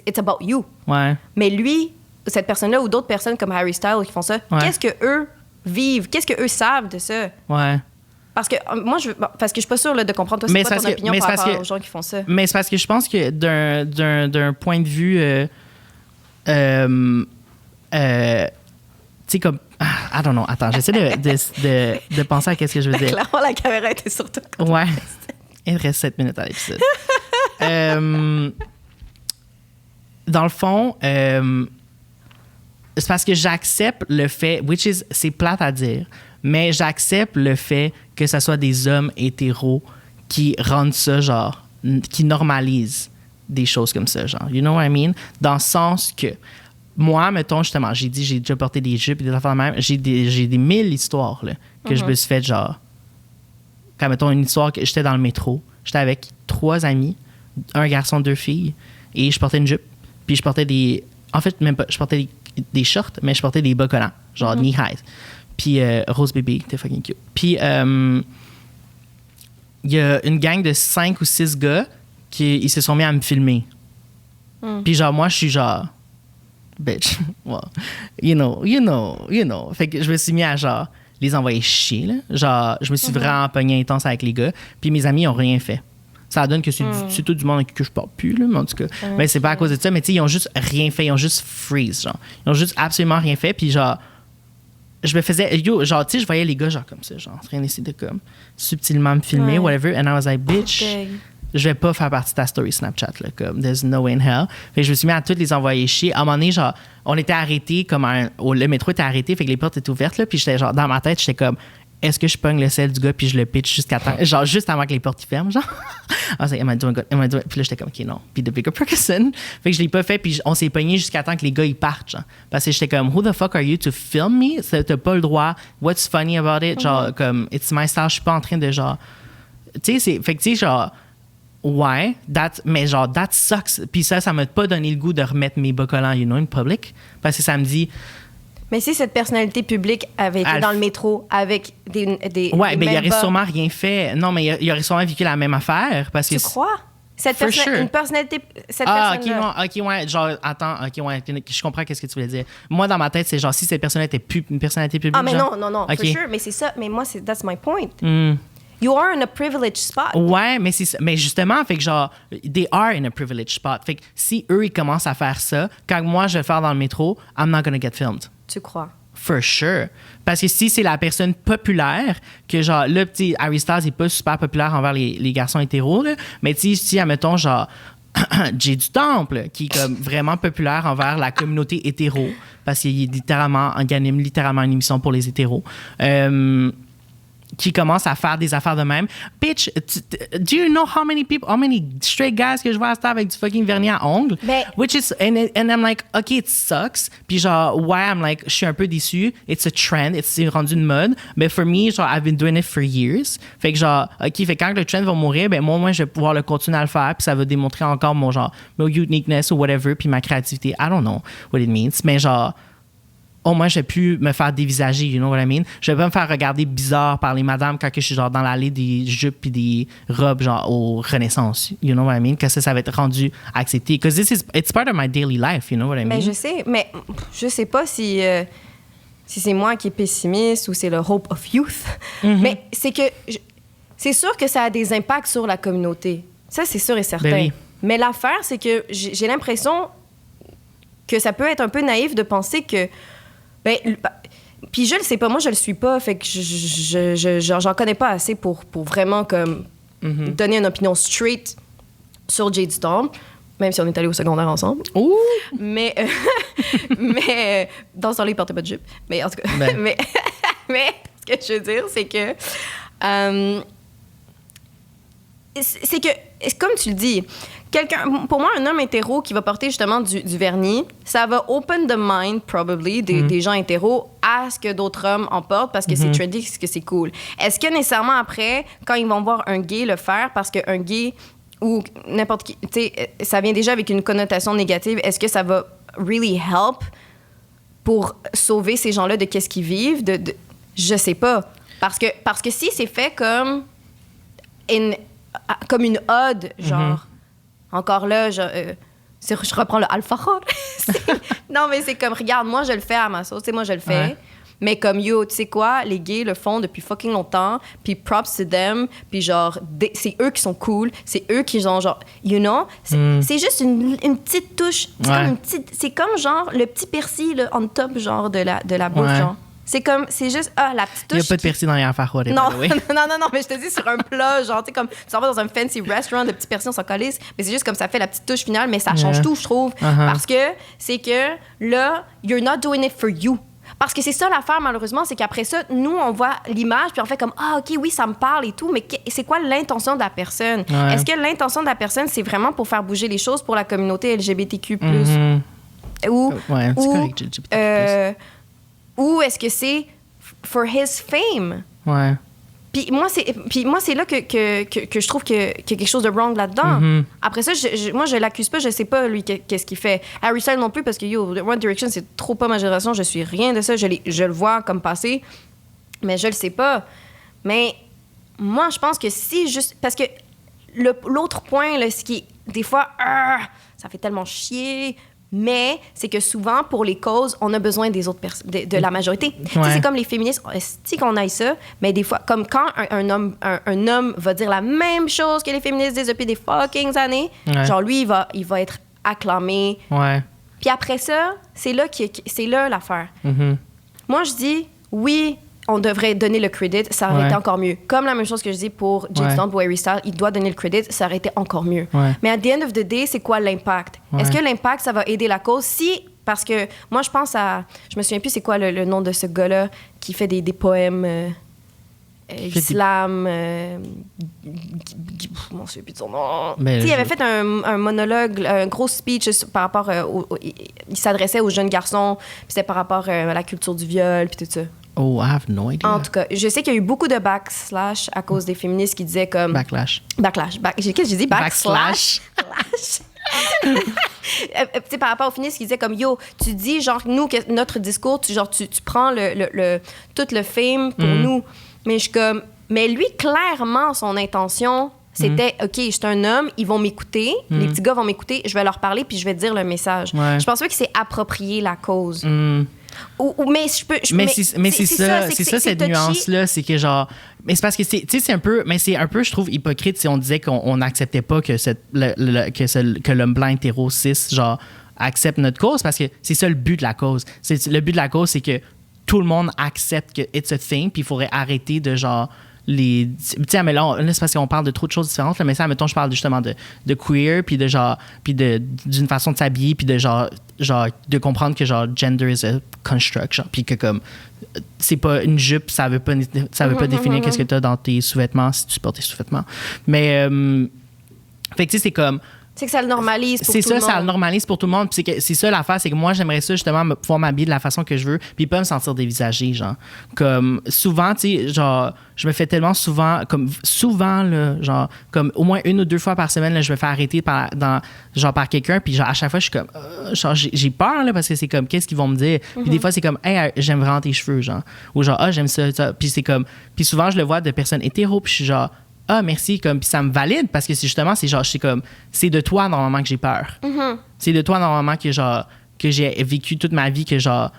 it's about you. Mais lui, cette personne-là ou d'autres personnes comme Harry Styles qui font ça, qu'est-ce que eux vivent? Qu'est-ce que eux savent de ça? Parce que moi, parce que je suis pas sûre là, de comprendre toi, c'est quoi ton opinion par rapport aux gens qui font ça. Mais c'est parce que je pense que d'un point de vue, tu sais comme, I don't know. Attends, j'essaie de penser à qu'est-ce que je veux dire. Clairement, la caméra était sur toi. Ouais. Il reste 7 minutes à l'épisode. Dans le fond, c'est parce que j'accepte le fait, c'est plate à dire, mais j'accepte le fait que ce soit des hommes hétéros qui rendent ça, genre, qui normalisent des choses comme ça, genre. You know what I mean? Dans le sens que, moi, mettons, justement, j'ai déjà porté des jupes et des affaires de même, j'ai des 1000 histoires, là, que je me suis fait, genre, quand, mettons, une histoire que j'étais dans le métro, j'étais avec 3 amis, un garçon, 2 filles, et je portais une jupe, puis je portais des... En fait, même pas, je portais des shorts, mais je portais des bas collants, genre knee-highs. Puis Rose Baby, t'es fucking cute. Puis il y a une gang de 5 ou 6 gars qui ils se sont mis à me filmer. Puis genre, moi, je suis genre... Bitch, well, you know. Fait que je me suis mis à genre les envoyer chier, là. Genre, je me suis vraiment pogné intense avec les gars. Puis mes amis ont rien fait. Ça donne que c'est tout du monde avec qui je parle plus, là, mais en tout cas. Mais c'est pas à cause de ça, mais tu sais, ils ont juste rien fait. Ils ont juste freeze, genre. Ils ont juste absolument rien fait. Puis genre, je me faisais... genre, tu sais, je voyais les gars, genre, comme ça, genre, en train d'essayer de, comme, subtilement me filmer, whatever. And I was like, bitch, je vais pas faire partie de ta story Snapchat, là, comme, there's no way in hell. Fait que je me suis mis à toutes les envoyer chier. À un moment donné, genre, on était arrêtés, comme le métro était arrêté, fait que les portes étaient ouvertes, là, puis j'étais genre, dans ma tête, j'étais comme, est-ce que je pogne le sel du gars puis je le pitch jusqu'à temps, genre juste avant que les portes y ferment, genre. I was like, am I doing good? Am I doing... Puis là, j'étais comme, OK, non. Puis the bigger person. Fait que je l'ai pas fait, puis on s'est pogné jusqu'à temps que les gars, ils partent, genre. Parce que j'étais comme, who the fuck are you to film me? T'as pas le droit. What's funny about it? Genre, comme, it's my style. Je suis pas en train de, genre... Tu sais, c'est... Fait que, tu sais, genre... Ouais, mais genre, that sucks. Puis ça m'a pas donné le goût de remettre mes bas collants, you know, in public. Parce que ça me dit... Mais si cette personnalité publique avait été dans le métro avec des ouais, mais il aurait bas, sûrement rien fait. Non, mais il aurait sûrement vécu la même affaire. Parce tu que crois? Une personnalité... Cette personne OK, ouais, genre, attends, OK, ouais, je comprends qu'est-ce que tu voulais dire. Moi, dans ma tête, c'est genre, si cette personne était une personnalité publique... Ah, mais genre, non, okay. for sure, mais c'est ça. Mais moi, that's my point. You are in a privileged spot. Ouais, mais justement, fait que genre, they are in a privileged spot. Fait que si eux, ils commencent à faire ça, quand moi, je vais le faire dans le métro, I'm not gonna get filmed. Tu crois? For sure. Parce que si c'est la personne populaire, que genre, le petit Harry Styles n'est pas super populaire envers les garçons hétéros, là, mais si, admettons, genre, Jay du Temple, qui est comme vraiment populaire envers la communauté hétéro, parce qu'il anime littéralement une émission pour les hétéros, qui commence à faire des affaires de même. Bitch, do you know how many straight guys que je vois à cette avec du fucking vernis à ongles? Mais, which is, and I'm like, OK, it sucks. Puis genre, I'm like, je suis un peu déçue. It's a trend. C'est rendu une mode. Mais for me, genre, I've been doing it for years. Fait que genre, OK, fait que quand le trend va mourir, ben moi, je vais pouvoir le continuer à le faire. Puis ça va démontrer encore mon uniqueness ou whatever, puis ma créativité. I don't know what it means. Mais genre, au moins, je vais plus me faire dévisager, you know what I mean? Je vais pas me faire regarder bizarre par les madames quand je suis genre dans l'allée des jupes puis des robes genre aux Renaissance, you know what I mean? Que ça va être rendu accepté. Because it's part of my daily life, you know what I mean? Mais je sais pas si c'est moi qui est pessimiste ou c'est le hope of youth. Mais c'est que c'est sûr que ça a des impacts sur la communauté. Ça, c'est sûr et certain. Ben oui. Mais l'affaire, c'est que j'ai l'impression que ça peut être un peu naïf de penser que puis je le sais pas, moi je le suis pas, fait que j'en connais pas assez pour vraiment comme donner une opinion straight sur Jay du Temple, même si on est allés au secondaire ensemble. Ouh! Mais dans ce temps-là, il portait pas de jupe. Mais en tout cas, mais ce que je veux dire, c'est que c'est que, comme tu le dis, pour moi, un homme hétéro qui va porter justement du vernis, ça va open the mind, probably, des gens hétéros à ce que d'autres hommes en portent parce que c'est trendy, parce que c'est cool. Est-ce que nécessairement après, quand ils vont voir un gay le faire, parce qu'un gay ou n'importe qui, tu sais, ça vient déjà avec une connotation négative, est-ce que ça va really help pour sauver ces gens-là de qu'est-ce qu'ils vivent? Je sais pas. Parce que si c'est fait comme une ode, genre... Encore là, je reprends le alpha. Non, mais c'est comme, regarde, moi, je le fais à ma sauce. Tu sais, moi, je le fais. Ouais. Mais comme, yo, tu sais quoi, les gays le font depuis fucking longtemps. Puis props to them. Puis genre, c'est eux qui sont cool. C'est eux qui ont genre, you know? C'est juste une petite touche. C'est comme genre le petit persil là, on top, genre, de la bouffe, genre. C'est juste, la petite touche. Il n'y a pas de persil dans les affaires, non, mais je te dis sur un plat, genre, tu sais, comme, tu s'en vas dans un fancy restaurant de petits persils, on s'en calisse, mais c'est juste comme ça fait la petite touche finale, mais ça change tout, je trouve. Parce que c'est que là, you're not doing it for you. Parce que c'est ça l'affaire, malheureusement, c'est qu'après ça, nous, on voit l'image, puis on fait comme, OK, oui, ça me parle et tout, mais c'est quoi l'intention de la personne? Est-ce que l'intention de la personne, c'est vraiment pour faire bouger les choses pour la communauté LGBTQ+? Ou est-ce que c'est for his fame? Ouais. Puis moi, c'est là que je trouve qu'il y a quelque chose de wrong là-dedans. Après ça, moi, je l'accuse pas, je sais pas, lui, qu'est-ce qu'il fait. Harry Styles non plus, parce que, One Direction, c'est trop pas ma génération, je suis rien de ça, je le vois comme passé, mais je le sais pas. Mais moi, je pense que si juste... Parce que l'autre point, là, ce qui est, des fois, ça fait tellement chier... Mais c'est que souvent, pour les causes, on a besoin des autres personnes, de la majorité. C'est comme les féministes, c'est qu'on aille ça, mais des fois, comme quand un homme va dire la même chose que les féministes disent depuis des fucking années, genre lui, il va être acclamé. Puis après ça, c'est là l'affaire. Moi, je dis, oui, on devrait donner le credit, ça aurait été encore mieux. Comme la même chose que je dis pour Jade Stone, pour Harry Styles, il doit donner le credit, ça aurait été encore mieux. Mais at the end of the day, c'est quoi l'impact? Est-ce que l'impact, ça va aider la cause? Si, parce que moi, je pense à... Je me souviens plus c'est quoi le nom de ce gars-là qui fait des poèmes... islam... je m'en souviens plus de son nom. Il avait fait un monologue, un gros speech par rapport... il s'adressait aux jeunes garçons, puis c'était par rapport à la culture du viol, puis tout ça. Oh, I have no idea. En tout cas, je sais qu'il y a eu beaucoup de backslash à cause des féministes qui disaient comme... Backlash. Qu'est-ce que j'ai dit? Backslash. Par rapport aux féministes qui disaient comme, yo, tu dis, genre, nous, notre discours, tu prends tout le fame pour nous. Mais je suis comme... Mais lui, clairement, son intention, c'était, OK, je suis un homme, ils vont m'écouter, les petits gars vont m'écouter, je vais leur parler, puis je vais dire le message. Je pense pas qu'il s'est approprié la cause. Mais je peux... c'est ça cette nuance-là, c'est que genre... Mais c'est parce que c'est un peu... Mais c'est un peu, je trouve, hypocrite si on disait qu'on n'acceptait pas que l'homme blanc hétéro cis, genre, accepte notre cause, parce que c'est ça le but de la cause. Le but de la cause, c'est que tout le monde accepte que it's a thing, puis il faudrait arrêter de genre... Tiens, mais là, c'est parce qu'on parle de trop de choses différentes, là, mais ça, mettons, je parle justement de queer, puis de genre, puis d'une façon de s'habiller, puis de genre de comprendre que genre gender is a construct, genre, puis que comme c'est pas une jupe, ça veut pas définir qu'est-ce que t'as dans tes sous-vêtements si tu portes tes sous-vêtements. Mais fait que tu sais, c'est comme c'est que ça le normalise pour tout le monde. C'est ça, ça le normalise pour tout le monde. Puis c'est ça l'affaire, c'est que moi, j'aimerais ça justement pouvoir m'habiller de la façon que je veux, puis pas me sentir dévisagée, genre. Comme souvent, tu sais, genre, je me fais tellement souvent, là, genre, comme au moins 1 ou 2 fois par semaine, là, je me fais arrêter par quelqu'un, puis genre, à chaque fois, je suis comme, genre, j'ai peur, là, parce que c'est comme, qu'est-ce qu'ils vont me dire? Puis des fois, c'est comme, hey, j'aime vraiment tes cheveux, genre. Ou genre, j'aime ça. Puis c'est comme, puis souvent, je le vois de personnes hétéros, puis je suis genre, merci, comme, puis ça me valide parce que c'est justement, c'est genre, c'est de toi normalement que j'ai peur. C'est de toi normalement que genre, que j'ai vécu toute ma vie, que genre,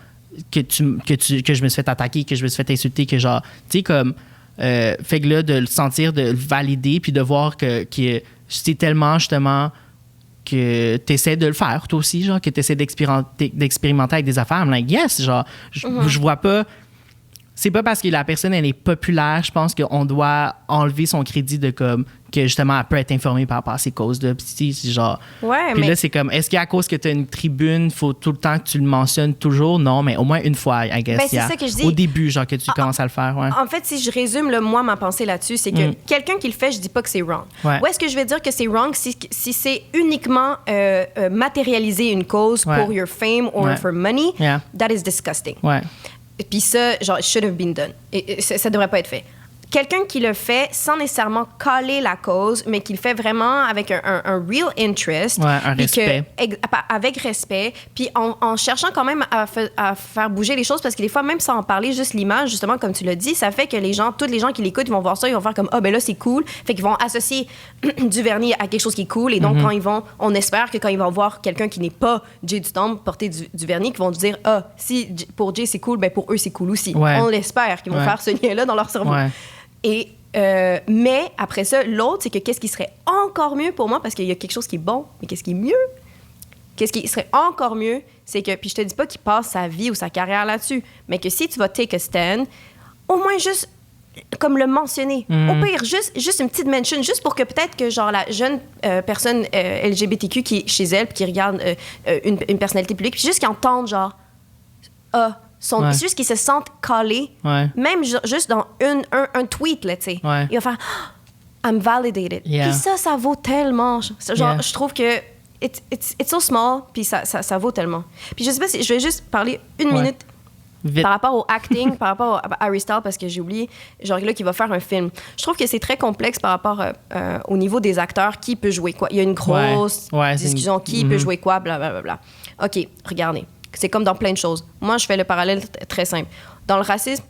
que je me suis fait attaquer, que je me suis fait insulter, que genre, tu sais, comme, fait que là, de le sentir, de le valider, puis de voir que c'est tellement justement que tu essaies de le faire, toi aussi, genre, que tu essaies d'expérimenter avec des affaires. I'm like, yes, genre, je vois pas. C'est pas parce que la personne, elle est populaire, je pense qu'on doit enlever son crédit de comme que justement, elle peut être informée par rapport à ces causes-là. Puis c'est genre... Ouais, puis mais... là, c'est comme, est-ce qu'à cause que tu as une tribune, faut tout le temps que tu le mentionnes toujours? Non, mais au moins une fois, I guess. Ben, c'est ça que je dis. Au début, genre, que tu commences à le faire, ouais. En fait, si je résume, moi, ma pensée là-dessus, c'est que quelqu'un qui le fait, je dis pas que c'est wrong. Ouais. Où est-ce que je vais dire que c'est wrong si c'est uniquement matérialiser une cause pour your fame or for money? Yeah. That is disgusting. Ouais. Puis ça, genre, it should have been done. Et ça devrait pas être fait. Quelqu'un qui le fait sans nécessairement caler la cause, mais qui le fait vraiment avec un real interest. Ouais, un respect. Avec respect, puis en cherchant quand même à faire bouger les choses, parce que des fois, même sans en parler, juste l'image, justement, comme tu l'as dit, ça fait que tous les gens qui l'écoutent, ils vont voir ça, ils vont faire comme, ben là, c'est cool. Fait qu'ils vont associer du vernis à quelque chose qui est cool. Et donc, on espère que quand ils vont voir quelqu'un qui n'est pas Jay du Temple porter du vernis, qu'ils vont dire, si pour Jay, c'est cool, ben pour eux, c'est cool aussi. Ouais. On l'espère qu'ils vont faire ce lien-là dans leur cerveau. Ouais. Et, mais après ça, l'autre, c'est que qu'est-ce qui serait encore mieux pour moi, parce qu'il y a quelque chose qui est bon, mais qu'est-ce qui est mieux? Qu'est-ce qui serait encore mieux, c'est que, puis je te dis pas qu'il passe sa vie ou sa carrière là-dessus, mais que si tu vas take a stand, au moins juste comme le mentionner. Au pire, juste une petite mention, juste pour que peut-être que genre la jeune personne LGBTQ qui est chez elle, puis qui regarde une personnalité publique, puis juste qu'ils entendent genre, c'est juste qu'ils se sentent collés, même juste dans un tweet, là, tu sais. Il va faire I'm validated. Puis ça vaut tellement. Genre, je trouve que it's so small, puis ça vaut tellement. Puis je sais pas si je vais juste parler une minute vite par rapport au acting, par rapport à Harry Styles, parce que j'ai oublié, genre là, qui va faire un film. Je trouve que c'est très complexe par rapport au niveau des acteurs, qui peut jouer quoi. Il y a une grosse discussion, qui peut jouer quoi, blablabla. OK, regardez. C'est comme dans plein de choses. Moi, je fais le parallèle très simple. Dans le racisme,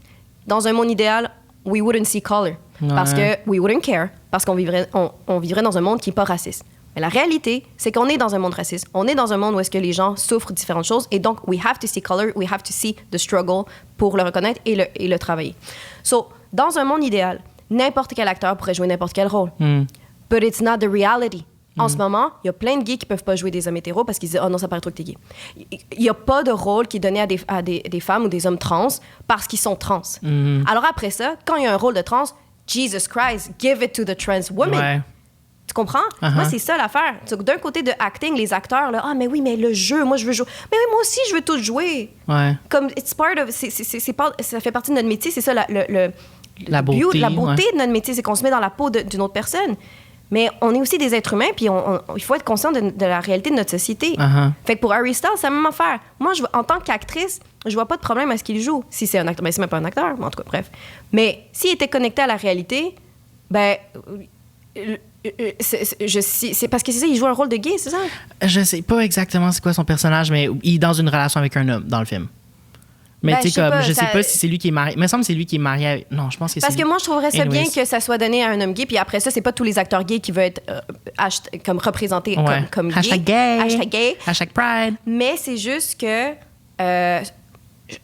dans un monde idéal, we wouldn't see color. Parce que we wouldn't care. Parce qu'on vivrait dans un monde qui n'est pas raciste. Mais la réalité, c'est qu'on est dans un monde raciste. On est dans un monde où est-ce que les gens souffrent différentes choses. Et donc, we have to see color, we have to see the struggle pour le reconnaître et le travailler. So, dans un monde idéal, n'importe quel acteur pourrait jouer n'importe quel rôle. But it's not the reality. En ce moment, il y a plein de gays qui peuvent pas jouer des hommes hétéros parce qu'ils disent « Oh non, ça paraît trop que t'es gay ». Il y a pas de rôle qui est donné à des femmes ou des hommes trans parce qu'ils sont trans. Alors après ça, quand il y a un rôle de trans, Jesus Christ, give it to the trans woman. Ouais. Tu comprends? Moi, c'est ça l'affaire. D'un côté de acting, les acteurs, là, mais oui, mais le jeu, moi, je veux jouer. Mais oui, moi aussi, je veux tout jouer. Ouais. Comme, it's part of, ça fait partie de notre métier, c'est ça, La beauté. La beauté de notre métier, c'est qu'on se met dans la peau d'une autre personne. Mais on est aussi des êtres humains, puis il faut être conscient de la réalité de notre société. Fait que pour Harry Styles, c'est la même affaire. Moi, en tant qu'actrice, je vois pas de problème à ce qu'il joue. Si c'est un acteur, ben c'est même pas un acteur, mais en tout cas, bref. Mais s'il était connecté à la réalité, ben... c'est parce que c'est ça, il joue un rôle de gay, c'est ça? Je sais pas exactement c'est quoi son personnage, mais il est dans une relation avec un homme dans le film. Mais Ben, tu sais, comme, je sais ça- pas si c'est lui qui est marié. Il me semble que c'est lui qui est marié avec... Non, je pense que c'est Parce que lui. moi, je trouverais ça bien Anyways. que ça soit donné à un homme gay, puis après ça, c'est pas tous les acteurs gays qui veulent être comme représentés Ouais. comme gays. Hashtag gay. Hashtag gay. Hashtag pride. Mais c'est juste que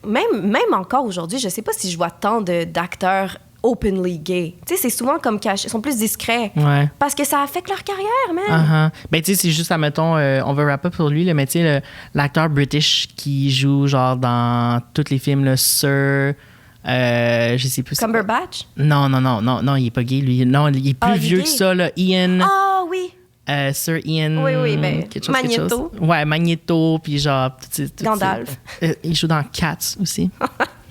même encore aujourd'hui, je sais pas si je vois tant d'acteurs openly gay. Tu sais, c'est souvent comme cachés, ils sont plus discrets. Ouais. Parce que ça affecte leur carrière, man. Ben, tu sais, c'est juste, admettons, on va wrap up sur lui, là, mais tu sais, l'acteur British qui joue, genre, dans tous les films, là, Sir... je sais plus. Cumberbatch? Non, il est pas gay, lui. Non, il est plus il est vieux gay? que ça, là. Ian. Ah oui! Sir Ian. Oui, ben, quelque chose. Magneto. Ouais, Magneto, puis genre. Gandalf. Il joue dans Cats aussi.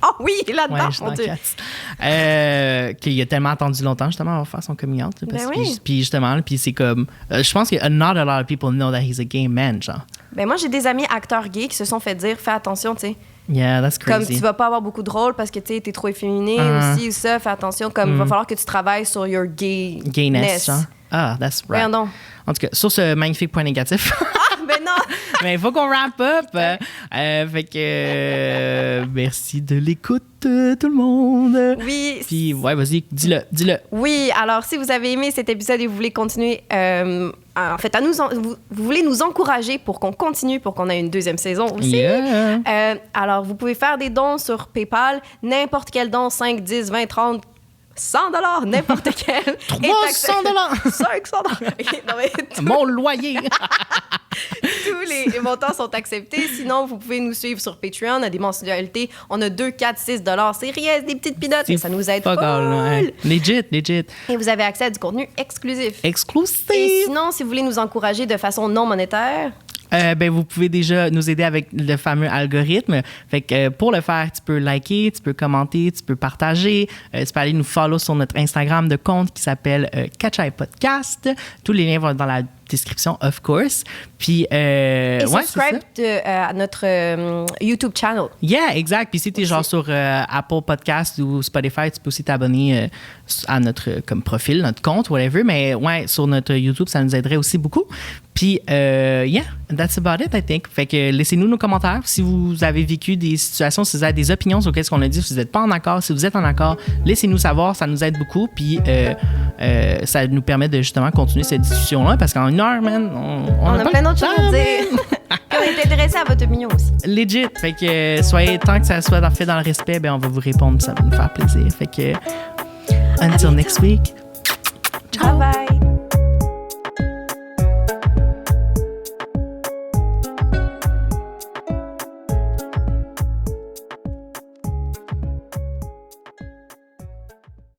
Ah oui, là-dedans, Ouais, je suis mon dans Dieu. Cats. Qu'il a tellement attendu longtemps, justement, à faire son coming out. Parce Ben que- oui. Puis justement, puis c'est comme. Je pense que not a lot of people know that he's a gay man, genre. Ben moi, j'ai des amis acteurs gays qui se sont fait dire, fais attention, tu sais. Yeah, that's Comme crazy. tu vas pas avoir beaucoup de rôles parce que tu sais, t'es trop efféminé aussi ou ça, fais attention. Comme il va falloir que tu travailles sur your Gayness, genre. Ah, that's right. Voyons donc. En tout cas, sur ce magnifique point négatif. Ah, ben non! Mais il faut qu'on wrap up. Fait que merci de l'écoute, tout le monde. Oui. Puis, ouais, vas-y, dis-le. Oui, alors si vous avez aimé cet épisode et vous voulez continuer, en fait, vous voulez nous encourager pour qu'on continue, pour qu'on ait une deuxième saison aussi. Yeah. Alors, vous pouvez faire des dons sur PayPal, n'importe quel don, 5, 10, 20, 30, 100 $, n'importe quel. 300 $. 500 $. OK, non, mais Mon loyer. tous les montants sont acceptés. Sinon, vous pouvez nous suivre sur Patreon à des mensualités. On a 2, 4, 6 $. C'est rien, des petites pinottes, mais ça nous aide Fuck all, full. ouais. Legit. Et vous avez accès à du contenu exclusif. Exclusive. Et sinon, si vous voulez nous encourager de façon non monétaire, Ben, vous pouvez déjà nous aider avec le fameux algorithme. Fait que pour le faire, tu peux liker, tu peux commenter, tu peux partager. Tu peux aller nous follow sur notre Instagram de compte qui s'appelle Catch-Eye Podcast. Tous les liens vont être dans la description, of course. Puis, et ouais, subscribe à notre YouTube channel. Yeah, exact. Puis si t'es genre sur Apple Podcast ou Spotify, tu peux aussi t'abonner à notre comme profil, notre compte, whatever. Mais ouais, sur notre YouTube, ça nous aiderait aussi beaucoup. Puis, yeah, that's about it, I think. Fait que laissez-nous nos commentaires. Si vous avez vécu des situations, si vous avez des opinions sur ce qu'on a dit, si vous n'êtes pas en accord, si vous êtes en accord, laissez-nous savoir. Ça nous aide beaucoup. Puis, ça nous permet de justement continuer cette discussion-là parce qu'en une heure, man, On a pas plein le d'autres choses temps, à dire. Puis on est intéressé à votre opinion aussi. Legit. Fait que soyez, tant que ça soit fait dans le respect, ben on va vous répondre, ça va nous faire plaisir. Fait que until next week. Bye bye.